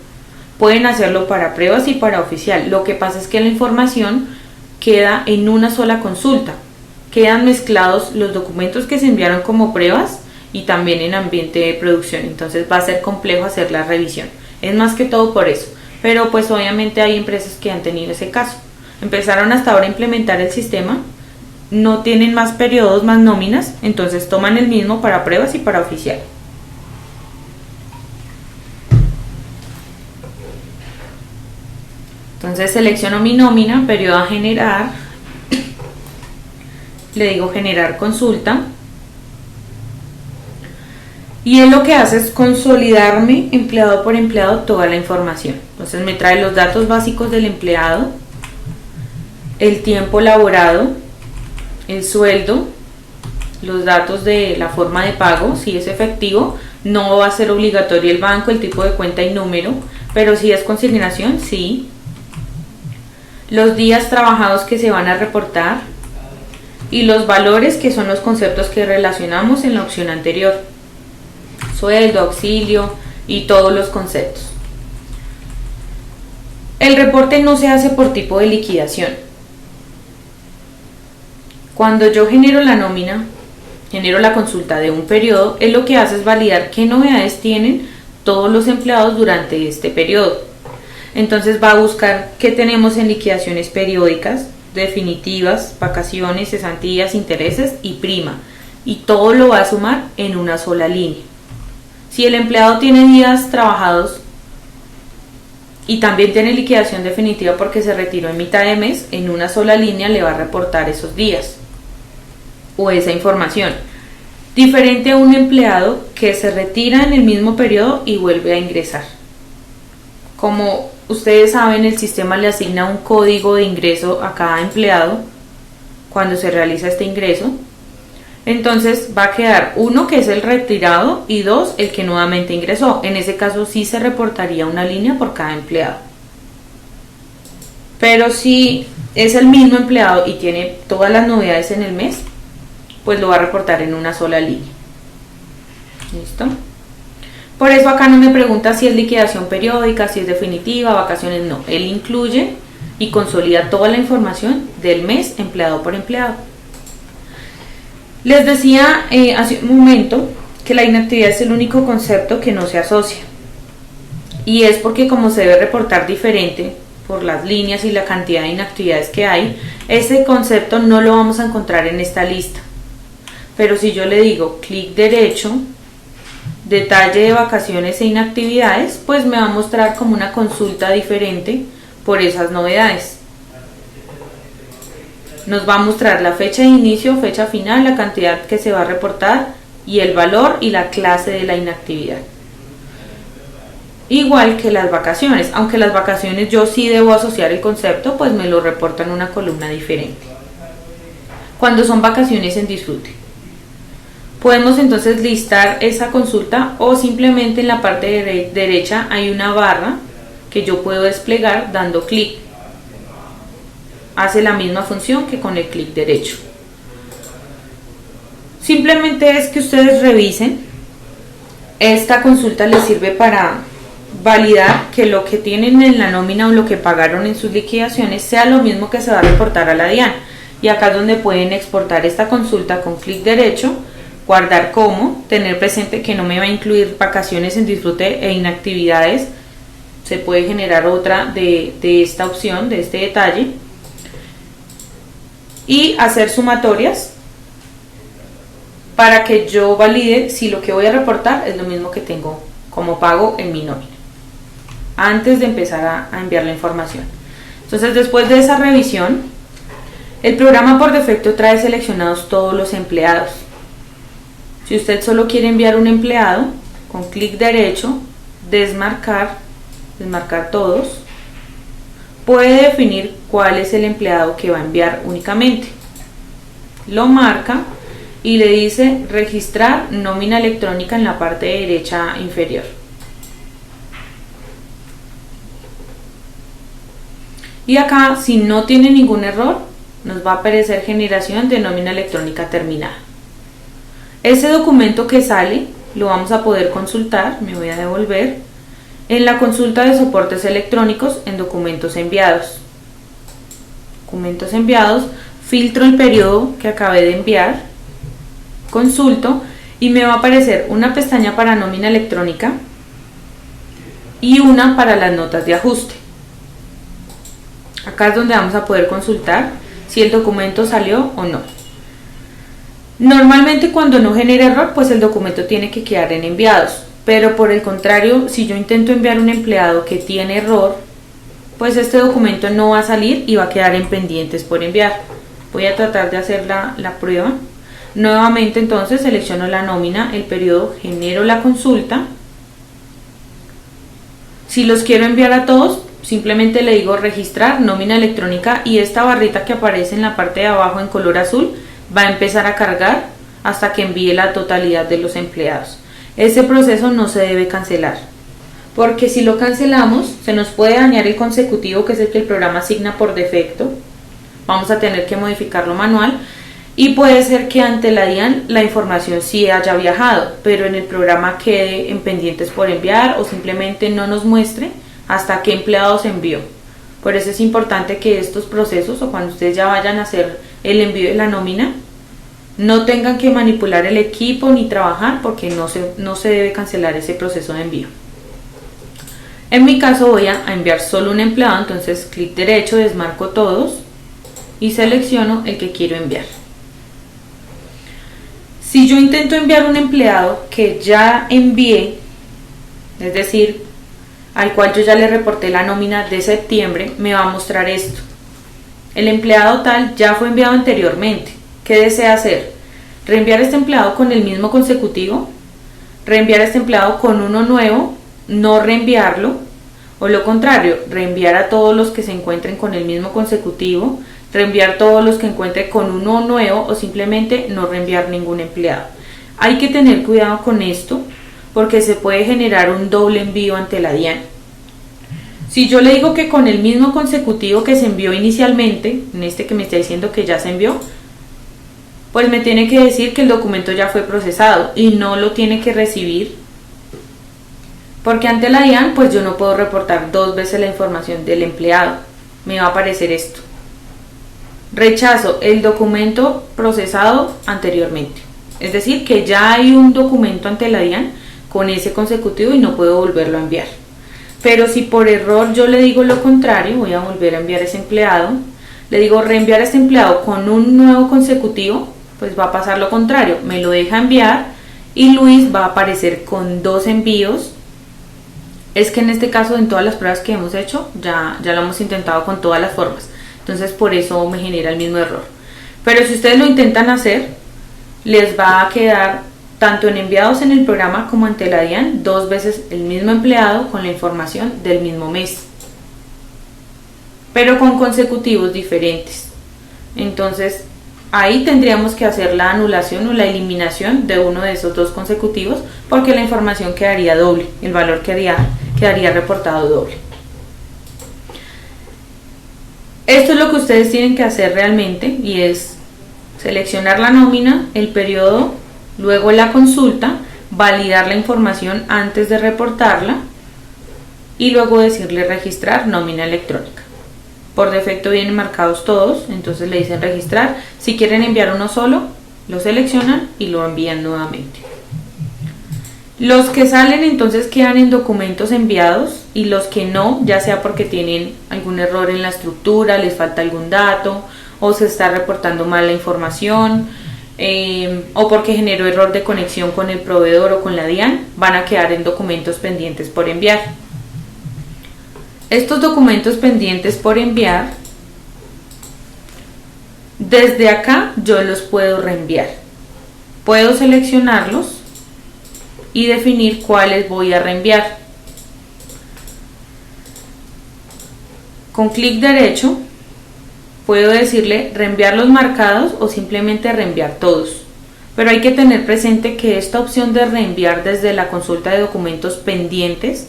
Pueden hacerlo para pruebas y para oficial. Lo que pasa es que la información queda en una sola consulta. Quedan mezclados los documentos que se enviaron como pruebas y también en ambiente de producción. Entonces va a ser complejo hacer la revisión. Es más que todo por eso. Pero pues obviamente hay empresas que han tenido ese caso. Empezaron hasta ahora a implementar el sistema, no tienen más periodos, más nóminas, entonces toman el mismo para pruebas y para oficial. Entonces selecciono mi nómina, periodo a generar, le digo generar consulta, y él lo que hace es consolidarme empleado por empleado toda la información. Entonces me trae los datos básicos del empleado, el tiempo laborado, el sueldo, los datos de la forma de pago, si es efectivo, no va a ser obligatorio el banco, el tipo de cuenta y número, pero si es consignación, sí. Los días trabajados que se van a reportar y los valores, que son los conceptos que relacionamos en la opción anterior. Sueldo, auxilio y todos los conceptos. El reporte no se hace por tipo de liquidación. Cuando yo genero la nómina, genero la consulta de un periodo, él lo que hace es validar qué novedades tienen todos los empleados durante este periodo. Entonces va a buscar qué tenemos en liquidaciones periódicas, definitivas, vacaciones, cesantías, intereses y prima. Y todo lo va a sumar en una sola línea. Si el empleado tiene días trabajados y también tiene liquidación definitiva porque se retiró en mitad de mes, en una sola línea le va a reportar esos días o esa información. Diferente a un empleado que se retira en el mismo periodo y vuelve a ingresar. Como ustedes saben, el sistema le asigna un código de ingreso a cada empleado cuando se realiza este ingreso. Entonces va a quedar uno que es el retirado y dos el que nuevamente ingresó. En ese caso sí se reportaría una línea por cada empleado. Pero si es el mismo empleado y tiene todas las novedades en el mes, pues lo va a reportar en una sola línea. ¿Listo? Por eso acá no me pregunta si es liquidación periódica, si es definitiva, vacaciones, no. Él incluye y consolida toda la información del mes empleado por empleado. Les decía hace un momento que la inactividad es el único concepto que no se asocia. Y es porque como se debe reportar diferente por las líneas y la cantidad de inactividades que hay, ese concepto no lo vamos a encontrar en esta lista. Pero si yo le digo clic derecho, detalle de vacaciones e inactividades, pues me va a mostrar como una consulta diferente por esas novedades. Nos va a mostrar la fecha de inicio, fecha final, la cantidad que se va a reportar y el valor y la clase de la inactividad. Igual que las vacaciones, aunque las vacaciones yo sí debo asociar el concepto, pues me lo reporta en una columna diferente. Cuando son vacaciones en disfrute. Podemos entonces listar esa consulta o simplemente en la parte derecha hay una barra que yo puedo desplegar dando clic. Hace la misma función que con el clic derecho. Simplemente es que ustedes revisen. Esta consulta les sirve para validar que lo que tienen en la nómina o lo que pagaron en sus liquidaciones sea lo mismo que se va a reportar a la DIAN. Y acá es donde pueden exportar esta consulta con clic derecho, guardar como, tener presente que no me va a incluir vacaciones en disfrute e inactividades se puede generar otra de esta opción, de este detalle, y hacer sumatorias para que yo valide si lo que voy a reportar es lo mismo que tengo como pago en mi nómina, antes de empezar a enviar la información. Entonces, después de esa revisión, el programa por defecto trae seleccionados todos los empleados. Si usted solo quiere enviar un empleado, con clic derecho, desmarcar todos, puede definir cuál es el empleado que va a enviar únicamente. Lo marca y le dice registrar nómina electrónica en la parte derecha inferior. Y acá, si no tiene ningún error, nos va a aparecer generación de nómina electrónica terminada. Ese documento que sale lo vamos a poder consultar, me voy a devolver, en la consulta de soportes electrónicos en documentos enviados. Documentos enviados, filtro el periodo que acabé de enviar, consulto y me va a aparecer una pestaña para nómina electrónica y una para las notas de ajuste. Acá es donde vamos a poder consultar si el documento salió o no. Normalmente cuando no genera error, pues el documento tiene que quedar en enviados, pero por el contrario, si yo intento enviar un empleado que tiene error, pues este documento no va a salir y va a quedar en pendientes por enviar. Voy a tratar de hacer la prueba. Nuevamente entonces selecciono la nómina, el periodo, genero la consulta. Si los quiero enviar a todos, simplemente le digo registrar nómina electrónica y esta barrita que aparece en la parte de abajo en color azul va a empezar a cargar hasta que envíe la totalidad de los empleados. Ese proceso no se debe cancelar, porque si lo cancelamos se nos puede dañar el consecutivo, que es el que el programa asigna por defecto. Vamos a tener que modificarlo manual y puede ser que ante la DIAN la información sí haya viajado, pero en el programa quede en pendientes por enviar o simplemente no nos muestre hasta qué empleado se envió. Por eso es importante que estos procesos, o cuando ustedes ya vayan a hacer el envío de la nómina, no tengan que manipular el equipo ni trabajar, porque no se debe cancelar ese proceso de envío. En mi caso voy a enviar solo un empleado, entonces clic derecho, desmarco todos y selecciono el que quiero enviar. Si yo intento enviar un empleado que ya envié, es decir, al cual yo ya le reporté la nómina de septiembre, me va a mostrar esto. El empleado tal ya fue enviado anteriormente. ¿Qué desea hacer? ¿Reenviar este empleado con el mismo consecutivo? ¿Reenviar este empleado con uno nuevo? ¿No reenviarlo? O lo contrario, reenviar a todos los que se encuentren con el mismo consecutivo, reenviar todos los que encuentre con uno nuevo o simplemente no reenviar ningún empleado. Hay que tener cuidado con esto, porque se puede generar un doble envío ante la DIAN. Si yo le digo que con el mismo consecutivo que se envió inicialmente, en este que me está diciendo que ya se envió, pues me tiene que decir que el documento ya fue procesado y no lo tiene que recibir, porque ante la DIAN pues yo no puedo reportar dos veces la información del empleado. Me va a aparecer esto: rechazo el documento procesado anteriormente. Es decir, que ya hay un documento ante la DIAN con ese consecutivo y no puedo volverlo a enviar. Pero si por error yo le digo lo contrario, voy a volver a enviar ese empleado, le digo reenviar a este empleado con un nuevo consecutivo, pues va a pasar lo contrario, me lo deja enviar y Luis va a aparecer con dos envíos. Es que en este caso, en todas las pruebas que hemos hecho, ya lo hemos intentado con todas las formas, entonces por eso me genera el mismo error. Pero si ustedes lo intentan hacer, les va a quedar tanto en enviados en el programa como ante la DIAN dos veces el mismo empleado con la información del mismo mes, pero con consecutivos diferentes. Entonces ahí tendríamos que hacer la anulación o la eliminación de uno de esos dos consecutivos, porque la información quedaría doble, el valor quedaría reportado doble. Esto es lo que ustedes tienen que hacer realmente, y es seleccionar la nómina, el periodo, luego la consulta, validar la información antes de reportarla y luego decirle registrar nómina electrónica. Por defecto vienen marcados todos, entonces le dicen registrar. Si quieren enviar uno solo, lo seleccionan y lo envían nuevamente. Los que salen entonces quedan en documentos enviados, y los que no, ya sea porque tienen algún error en la estructura, les falta algún dato o se está reportando mal la información, o porque generó error de conexión con el proveedor o con la DIAN, van a quedar en documentos pendientes por enviar. Estos documentos pendientes por enviar, desde acá yo los puedo reenviar. Puedo seleccionarlos y definir cuáles voy a reenviar. Con clic derecho puedo decirle reenviar los marcados o simplemente reenviar todos. Pero hay que tener presente que esta opción de reenviar desde la consulta de documentos pendientes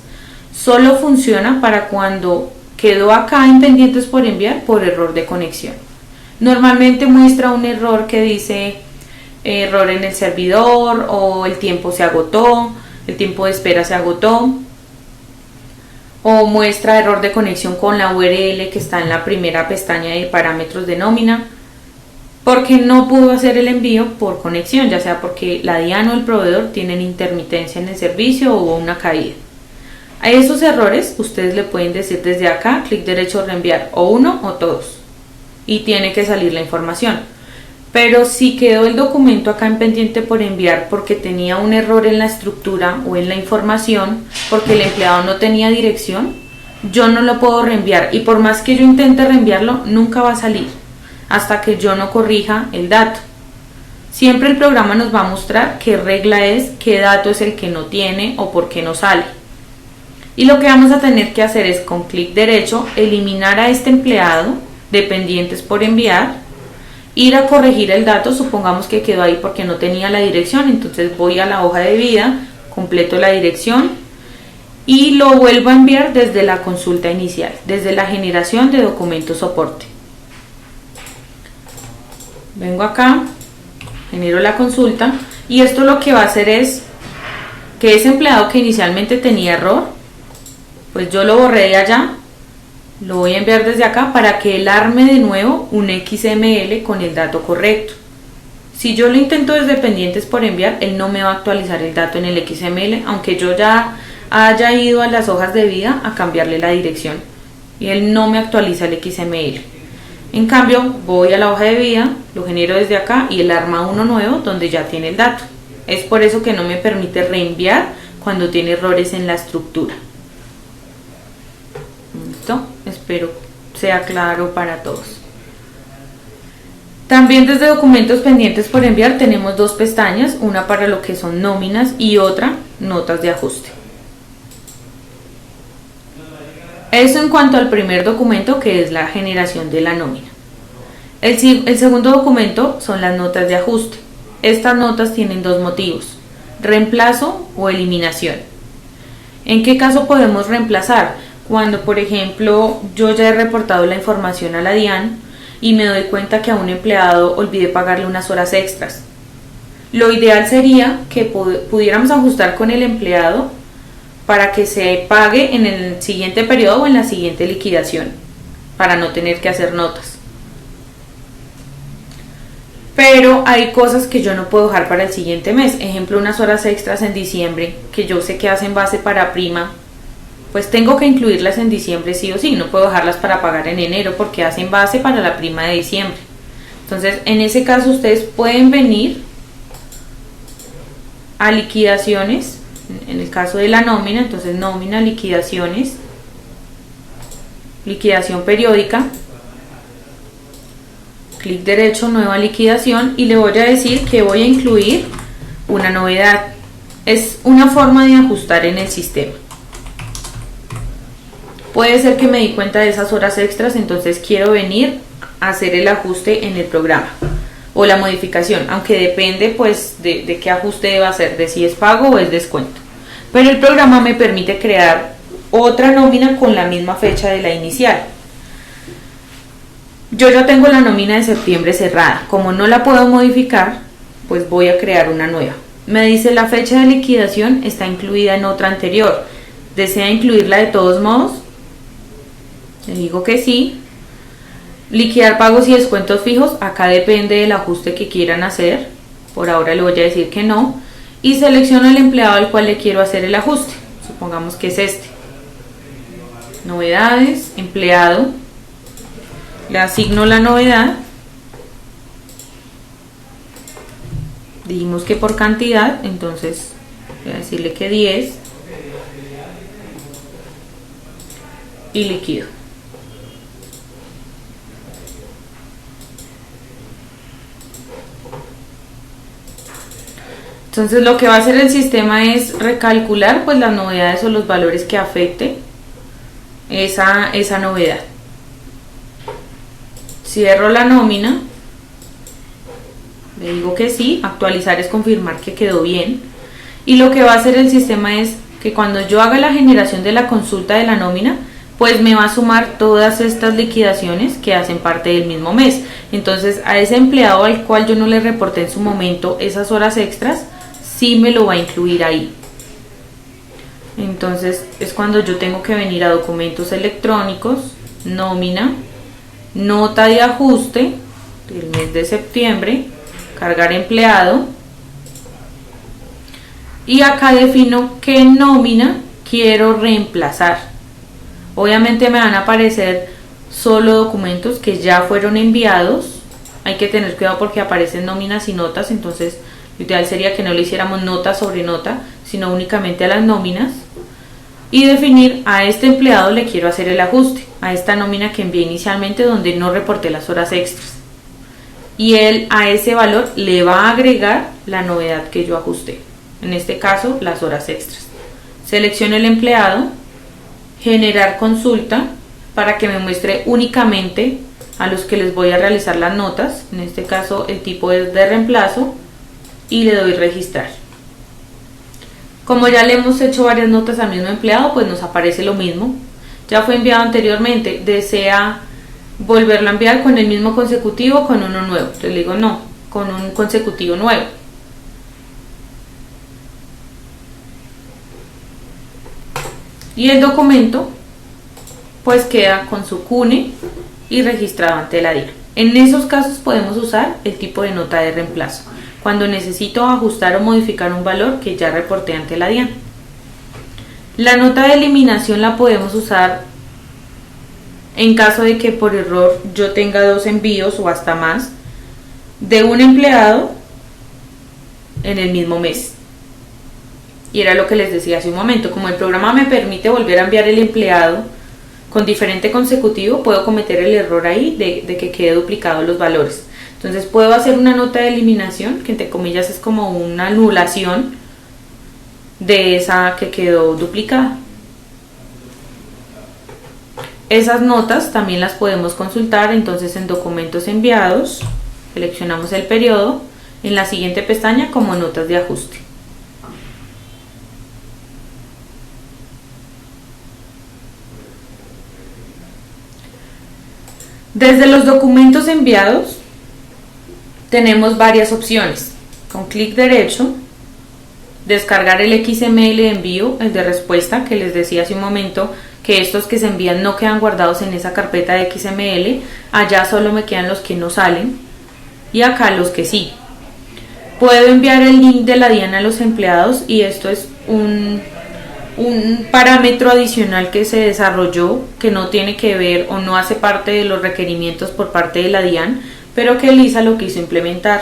solo funciona para cuando quedó acá en pendientes por enviar por error de conexión. Normalmente muestra un error que dice error en el servidor, o el tiempo se agotó, el tiempo de espera se agotó, o muestra error de conexión con la URL que está en la primera pestaña de parámetros de nómina, porque no pudo hacer el envío por conexión, ya sea porque la DIAN o el proveedor tienen intermitencia en el servicio o hubo una caída. A esos errores ustedes le pueden decir desde acá, clic derecho, reenviar o uno o todos, y tiene que salir la información. Pero si quedó el documento acá en pendiente por enviar porque tenía un error en la estructura o en la información, porque el empleado no tenía dirección, yo no lo puedo reenviar, y por más que yo intente reenviarlo, nunca va a salir hasta que yo no corrija el dato. Siempre el programa nos va a mostrar qué regla es, qué dato es el que no tiene o por qué no sale. Y lo que vamos a tener que hacer es, con clic derecho, eliminar a este empleado de pendientes por enviar, ir a corregir el dato. Supongamos que quedó ahí porque no tenía la dirección, entonces voy a la hoja de vida, completo la dirección y lo vuelvo a enviar desde la consulta inicial, desde la generación de documento soporte. Vengo acá, genero la consulta, y esto lo que va a hacer es que ese empleado que inicialmente tenía error, pues yo lo borré de allá, lo voy a enviar desde acá para que él arme de nuevo un XML con el dato correcto. Si yo lo intento desde pendientes por enviar, él no me va a actualizar el dato en el XML, aunque yo ya haya ido a las hojas de vida a cambiarle la dirección, y él no me actualiza el XML. En cambio, voy a la hoja de vida, lo genero desde acá y él arma uno nuevo donde ya tiene el dato. Es por eso que no me permite reenviar cuando tiene errores en la estructura. ¿Listo? Espero sea claro para todos. También desde documentos pendientes por enviar tenemos dos pestañas, una para lo que son nóminas y otra notas de ajuste. Eso en cuanto al primer documento, que es la generación de la nómina. El segundo documento son las notas de ajuste. Estas notas tienen dos motivos: reemplazo o eliminación. ¿En qué caso podemos reemplazar? Cuando, por ejemplo, yo ya he reportado la información a la DIAN y me doy cuenta que a un empleado olvidé pagarle unas horas extras. Lo ideal sería que pudiéramos ajustar con el empleado para que se pague en el siguiente periodo o en la siguiente liquidación, para no tener que hacer notas. Pero hay cosas que yo no puedo dejar para el siguiente mes. Ejemplo, unas horas extras en diciembre, que yo sé que hacen base para prima, pues tengo que incluirlas en diciembre sí o sí. No puedo dejarlas para pagar en enero porque hacen base para la prima de diciembre. Entonces, en ese caso ustedes pueden venir a liquidaciones, en el caso de la nómina, entonces nómina, liquidaciones, liquidación periódica, clic derecho, nueva liquidación, y le voy a decir que voy a incluir una novedad. Es una forma de ajustar en el sistema. Puede ser que me di cuenta de esas horas extras, entonces quiero venir a hacer el ajuste en el programa o la modificación, aunque depende pues de qué ajuste deba hacer, de si es pago o es descuento. Pero el programa me permite crear otra nómina con la misma fecha de la inicial. Yo ya tengo la nómina de septiembre cerrada. Como no la puedo modificar, pues voy a crear una nueva. Me dice la fecha de liquidación está incluida en otra anterior. ¿Desea incluirla de todos modos? Le digo que sí. Liquidar pagos y descuentos fijos. Acá depende del ajuste que quieran hacer. Por ahora le voy a decir que no. y selecciono el empleado al cual le quiero hacer el ajuste. Supongamos que es este. Novedades, empleado, le asigno la novedad, dijimos que por cantidad, entonces voy a decirle que 10 y liquido. Entonces lo que va a hacer el sistema es recalcular pues las novedades o los valores que afecte esa novedad. Cierro la nómina, le digo que sí, actualizar es confirmar que quedó bien, y lo que va a hacer el sistema es que cuando yo haga la generación de la consulta de la nómina, pues me va a sumar todas estas liquidaciones que hacen parte del mismo mes. Entonces a ese empleado al cual yo no le reporté en su momento esas horas extras, sí me lo va a incluir ahí. Entonces es cuando yo tengo que venir a documentos electrónicos, nómina, nota de ajuste del mes de septiembre, cargar empleado, y acá defino qué nómina quiero reemplazar. Obviamente me van a aparecer solo documentos que ya fueron enviados. Hay que tener cuidado porque aparecen nóminas y notas, entonces lo ideal sería que no le hiciéramos nota sobre nota, sino únicamente a las nóminas. Y definir a este empleado le quiero hacer el ajuste, a esta nómina que envié inicialmente donde no reporté las horas extras. Y él a ese valor le va a agregar la novedad que yo ajusté, en este caso las horas extras. Selecciono el empleado, generar consulta para que me muestre únicamente a los que les voy a realizar las notas, en este caso el tipo es de reemplazo, y le doy registrar. Como ya le hemos hecho varias notas al mismo empleado, pues nos aparece lo mismo. Ya fue enviado anteriormente, desea volverlo a enviar con el mismo consecutivo o con uno nuevo. Entonces le digo no, con un consecutivo nuevo. Y el documento pues queda con su CUNE y registrado ante la DIAN. En esos casos podemos usar el tipo de nota de reemplazo, cuando necesito ajustar o modificar un valor que ya reporté ante la DIAN. La nota de eliminación la podemos usar en caso de que por error yo tenga 2 envíos o hasta más de un empleado en el mismo mes. Y era lo que les decía hace un momento, como el programa me permite volver a enviar el empleado con diferente consecutivo, puedo cometer el error ahí de que quede duplicado los valores. Entonces puedo hacer una nota de eliminación, que entre comillas es como una anulación de esa que quedó duplicada. Esas notas también las podemos consultar, entonces en documentos enviados, seleccionamos el periodo, en la siguiente pestaña como notas de ajuste. Desde los documentos enviados tenemos varias opciones. Con clic derecho, descargar el XML de envío, el de respuesta, que les decía hace un momento que estos que se envían no quedan guardados en esa carpeta de XML, allá solo me quedan los que no salen y acá los que sí. Puedo enviar el link de la DIAN a los empleados y esto es un parámetro adicional que se desarrolló que no tiene que ver o no hace parte de los requerimientos por parte de la DIAN, pero que Elisa lo quiso implementar,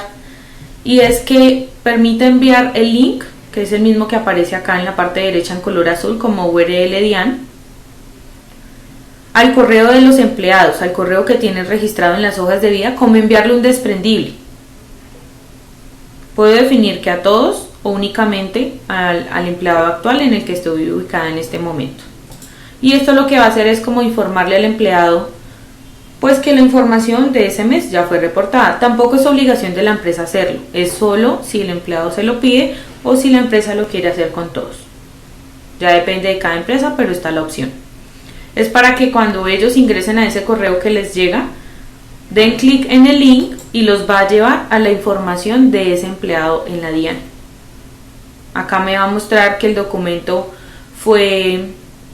y es que permite enviar el link, que es el mismo que aparece acá en la parte derecha en color azul como URL DIAN, al correo de los empleados, al correo que tienen registrado en las hojas de vida, como enviarle un desprendible. Puedo definir que a todos o únicamente al empleado actual en el que estoy ubicada en este momento. Y esto lo que va a hacer es como informarle al empleado pues que la información de ese mes ya fue reportada. Tampoco es obligación de la empresa hacerlo, es solo si el empleado se lo pide o si la empresa lo quiere hacer con todos. Ya depende de cada empresa, pero está la opción. Es para que cuando ellos ingresen a ese correo que les llega, den clic en el link y los va a llevar a la información de ese empleado en la DIAN. Acá me va a mostrar que el documento fue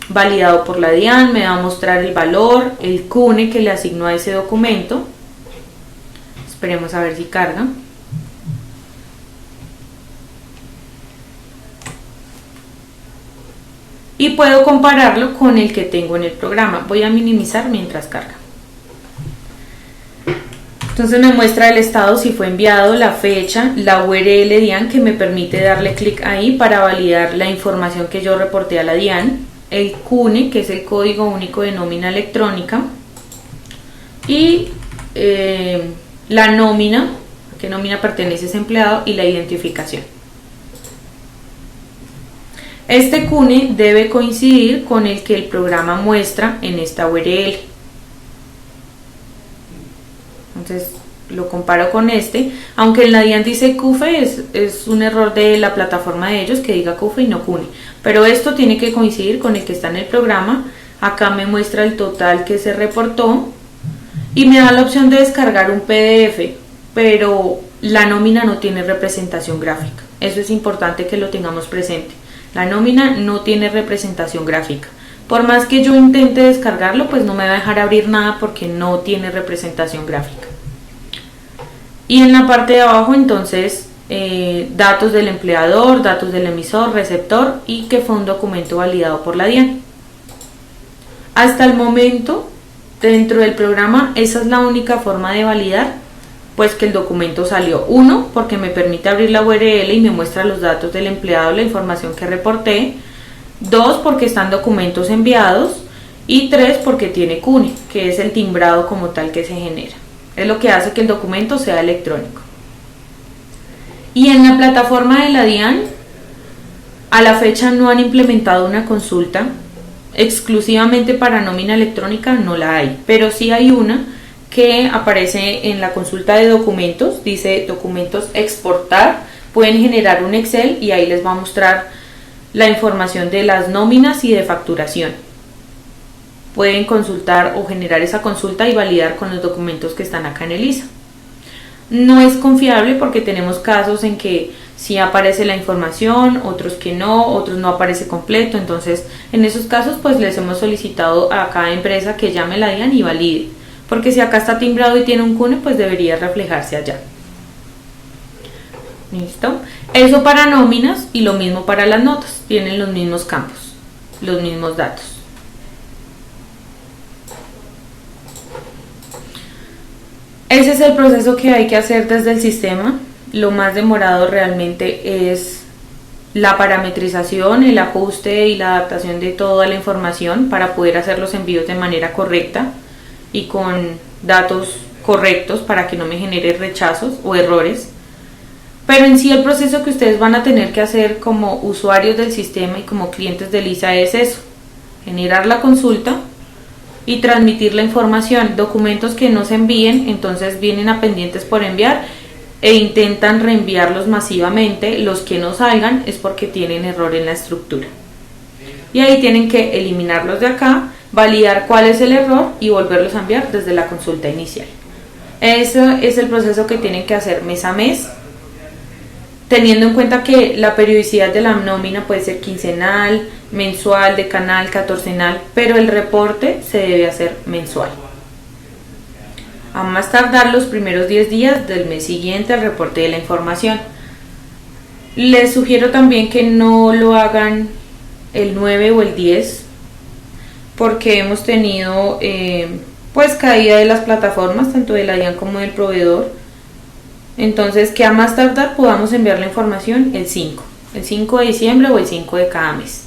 validado por la DIAN, me va a mostrar el valor, el CUNE que le asignó a ese documento. Esperemos a ver si carga. y puedo compararlo con el que tengo en el programa. Voy a minimizar mientras carga. Entonces me muestra el estado, si fue enviado, la fecha, la URL DIAN, que me permite darle clic ahí para validar la información que yo reporté a la DIAN, el CUNE, que es el Código Único de Nómina Electrónica, y la nómina, a qué nómina pertenece ese empleado, y la identificación. Este CUNE debe coincidir con el que el programa muestra en esta URL. Entonces lo comparo con este, aunque en la DIAN dice CUFE, es un error de la plataforma de ellos que diga CUFE y no CUNE, pero esto tiene que coincidir con el que está en el programa. Acá me muestra el total que se reportó y me da la opción de descargar un PDF, pero la nómina no tiene representación gráfica. Eso es importante que lo tengamos presente. La nómina no tiene representación gráfica. Por más que yo intente descargarlo, pues no me va a dejar abrir nada porque no tiene representación gráfica. Y en la parte de abajo, entonces, datos del empleador, datos del emisor, receptor, y que fue un documento validado por la DIAN. Hasta el momento, dentro del programa, esa es la única forma de validar, pues que el documento salió. 1, porque me permite abrir la URL y me muestra los datos del empleado, la información que reporté. 2, porque están documentos enviados. Y 3, porque tiene CUNE, que es el timbrado como tal que se genera. Es lo que hace que el documento sea electrónico. Y en la plataforma de la DIAN, a la fecha no han implementado una consulta exclusivamente para nómina electrónica, no la hay, pero sí hay una que aparece en la consulta de documentos, dice documentos exportar, pueden generar un Excel y ahí les va a mostrar la información de las nóminas y de facturación. Pueden consultar o generar esa consulta y validar con los documentos que están acá en el ISA. No es confiable porque tenemos casos en que sí aparece la información, otros que no, otros no aparece completo. Entonces, en esos casos, pues les hemos solicitado a cada empresa que llame la DIAN y valide. Porque si acá está timbrado y tiene un CUNE, pues debería reflejarse allá. ¿Listo? Eso para nóminas y lo mismo para las notas. Tienen los mismos campos, los mismos datos. Ese es el proceso que hay que hacer desde el sistema. Lo más demorado realmente es la parametrización, el ajuste y la adaptación de toda la información para poder hacer los envíos de manera correcta y con datos correctos para que no me genere rechazos o errores. Pero en sí el proceso que ustedes van a tener que hacer como usuarios del sistema y como clientes del ISA es eso: generar la consulta y transmitir la información. Documentos que no se envíen, entonces vienen a pendientes por enviar e intentan reenviarlos masivamente. Los que no salgan es porque tienen error en la estructura. Y ahí tienen que eliminarlos de acá, validar cuál es el error y volverlos a enviar desde la consulta inicial. Ese es el proceso que tienen que hacer mes a mes, teniendo en cuenta que la periodicidad de la nómina puede ser quincenal, mensual, decanal, catorcenal, pero el reporte se debe hacer mensual. A más tardar los primeros 10 días del mes siguiente al reporte de la información. Les sugiero también que no lo hagan el 9 o el 10, porque hemos tenido pues caída de las plataformas, tanto de la DIAN como del proveedor. Entonces, que a más tardar podamos enviar la información el 5 de diciembre o el 5 de cada mes,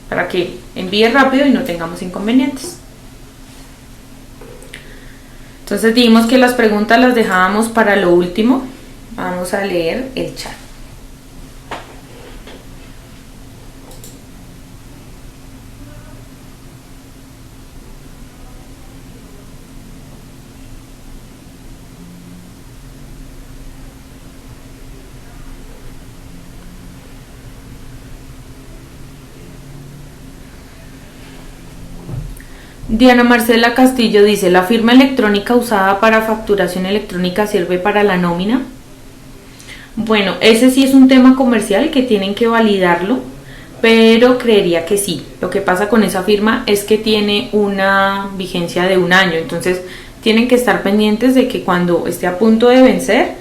para que envíe rápido y no tengamos inconvenientes. Entonces dijimos que las preguntas las dejábamos para lo último. Vamos a leer el chat. Diana Marcela Castillo dice: ¿la firma electrónica usada para facturación electrónica sirve para la nómina? Bueno, ese sí es un tema comercial que tienen que validarlo, pero creería que sí. Lo que pasa con esa firma es que tiene una vigencia de 1 año, entonces tienen que estar pendientes de que cuando esté a punto de vencer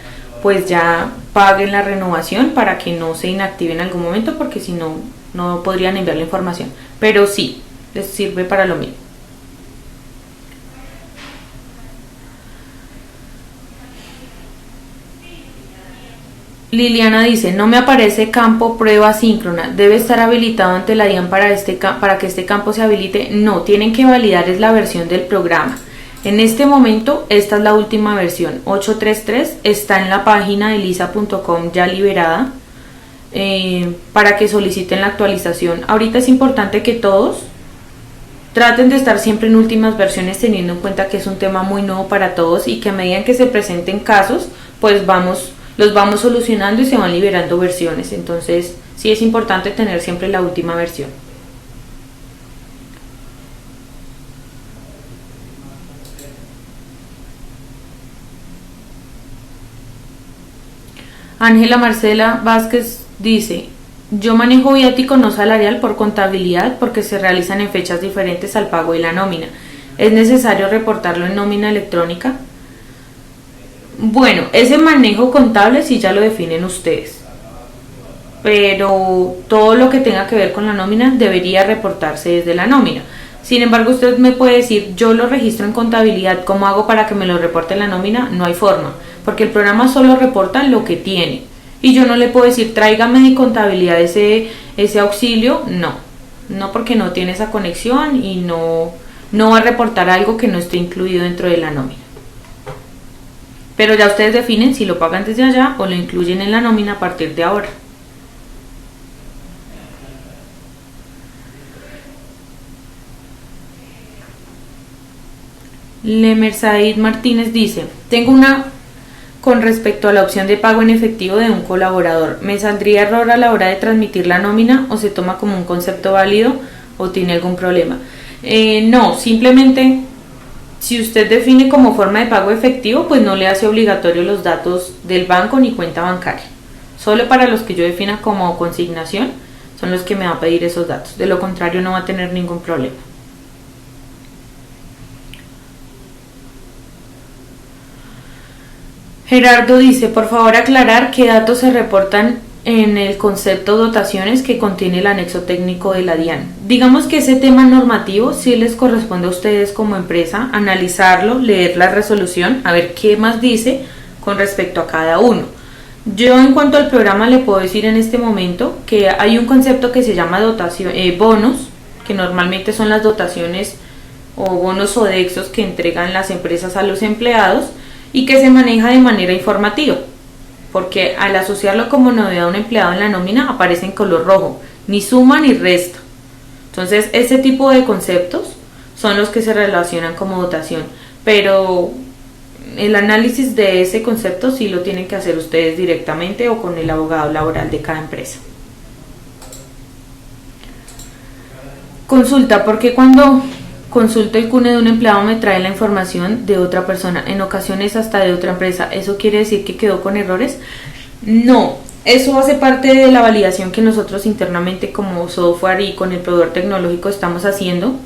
pues ya paguen la renovación para que no se inactive en algún momento, porque si no, no podrían enviar la información. Pero sí, les sirve para lo mismo. Liliana dice, no me aparece campo prueba síncrona, debe estar habilitado ante la DIAN para que este campo se habilite. No, tienen que validar es la versión del programa. En este momento, esta es la última versión, 8.3.3, está en la página de lisa.com ya liberada para que soliciten la actualización. Ahorita es importante que todos traten de estar siempre en últimas versiones, teniendo en cuenta que es un tema muy nuevo para todos y que a medida que se presenten casos, pues los vamos solucionando y se van liberando versiones. Entonces sí es importante tener siempre la última versión. Ángela Marcela Vázquez dice, yo manejo viático no salarial por contabilidad porque se realizan en fechas diferentes al pago de la nómina. ¿Es necesario reportarlo en nómina electrónica? Bueno, ese manejo contable sí ya lo definen ustedes, pero todo lo que tenga que ver con la nómina debería reportarse desde la nómina. Sin embargo, usted me puede decir, yo lo registro en contabilidad, ¿cómo hago para que me lo reporte en la nómina? No hay forma, porque el programa solo reporta lo que tiene. Y yo no le puedo decir, tráigame de contabilidad ese auxilio. No porque no tiene esa conexión y no va a reportar algo que no esté incluido dentro de la nómina. Pero ya ustedes definen si lo pagan desde allá o lo incluyen en la nómina a partir de ahora. Lemer Said Martínez dice, tengo una con respecto a la opción de pago en efectivo de un colaborador. ¿Me saldría error a la hora de transmitir la nómina o se toma como un concepto válido o tiene algún problema? No, simplemente si usted define como forma de pago efectivo, pues no le hace obligatorio los datos del banco ni cuenta bancaria. Solo para los que yo defina como consignación son los que me va a pedir esos datos. De lo contrario no va a tener ningún problema. Gerardo dice, por favor aclarar qué datos se reportan en el concepto dotaciones que contiene el anexo técnico de la DIAN. Digamos que ese tema normativo sí les corresponde a ustedes como empresa analizarlo, leer la resolución, a ver qué más dice con respecto a cada uno. Yo en cuanto al programa le puedo decir en este momento que hay un concepto que se llama dotación, bonos, que normalmente son las dotaciones o bonos sodexos que entregan las empresas a los empleados, y que se maneja de manera informativa, porque al asociarlo como novedad a un empleado en la nómina aparece en color rojo, ni suma ni resta. Entonces ese tipo de conceptos son los que se relacionan como dotación, pero el análisis de ese concepto sí lo tienen que hacer ustedes directamente o con el abogado laboral de cada empresa. Consulta, porque cuando consulto el CUNE de un empleado me trae la información de otra persona, en ocasiones hasta de otra empresa? ¿Eso quiere decir que quedó con errores? No, eso hace parte de la validación que nosotros internamente como software y con el proveedor tecnológico estamos haciendo.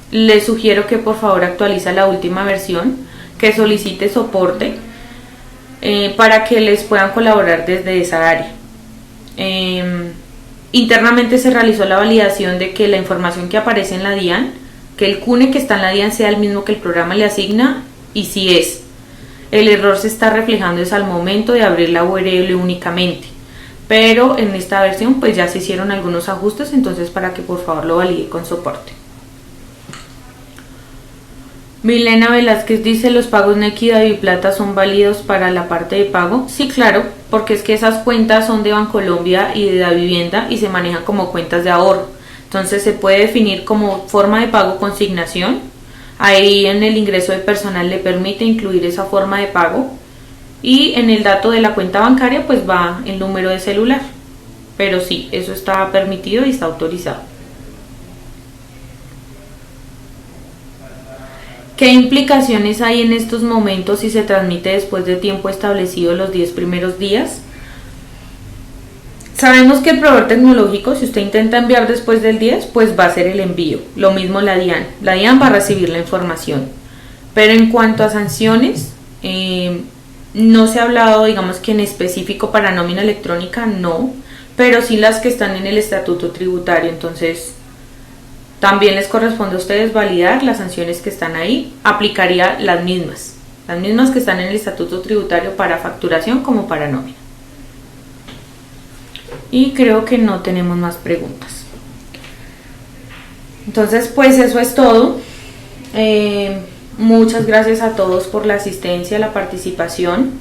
Les sugiero que por favor actualice la última versión, que solicite soporte para que les puedan colaborar desde esa área. Internamente se realizó la validación de que la información que aparece en la DIAN, que el CUNE que está en la DIAN sea el mismo que el programa le asigna, y si es, el error se está reflejando es al momento de abrir la URL únicamente, pero en esta versión pues ya se hicieron algunos ajustes, entonces para que por favor lo valide con soporte. Milena Velázquez dice, ¿los pagos Nequi y Daviplata son válidos para la parte de pago? Sí, claro, porque es que esas cuentas son de Bancolombia y de Davivienda y se manejan como cuentas de ahorro. Entonces se puede definir como forma de pago consignación. Ahí en el ingreso de personal le permite incluir esa forma de pago. Y en el dato de la cuenta bancaria pues va el número de celular. Pero sí, eso está permitido y está autorizado. ¿Qué implicaciones hay en estos momentos si se transmite después de tiempo establecido los 10 primeros días? Sabemos que el proveedor tecnológico, si usted intenta enviar después del 10, pues va a hacer el envío. Lo mismo la DIAN. La DIAN va a recibir la información. Pero en cuanto a sanciones, No se ha hablado, digamos que en específico para nómina electrónica, no, pero sí las que están en el estatuto tributario. Entonces, también les corresponde a ustedes validar las sanciones que están ahí. Aplicaría las mismas que están en el estatuto tributario para facturación como para nómina. Y creo que no tenemos más preguntas. Entonces, pues eso es todo. Muchas gracias a todos por la asistencia, la participación.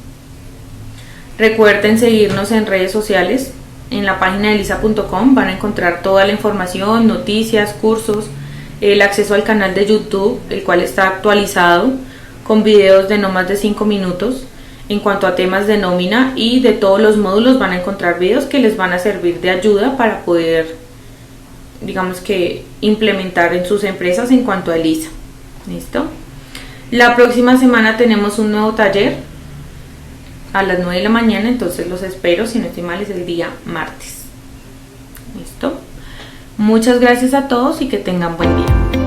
Recuerden seguirnos en redes sociales. En la página de lisa.com van a encontrar toda la información, noticias, cursos, el acceso al canal de YouTube, el cual está actualizado con videos de no más de 5 minutos en cuanto a temas de nómina, y de todos los módulos van a encontrar videos que les van a servir de ayuda para poder, digamos que, implementar en sus empresas en cuanto a Lisa. ¿Listo? La próxima semana tenemos un nuevo taller a las 9 de la mañana, entonces los espero, si no estoy mal es el día martes. ¿Listo? Muchas gracias a todos y que tengan buen día.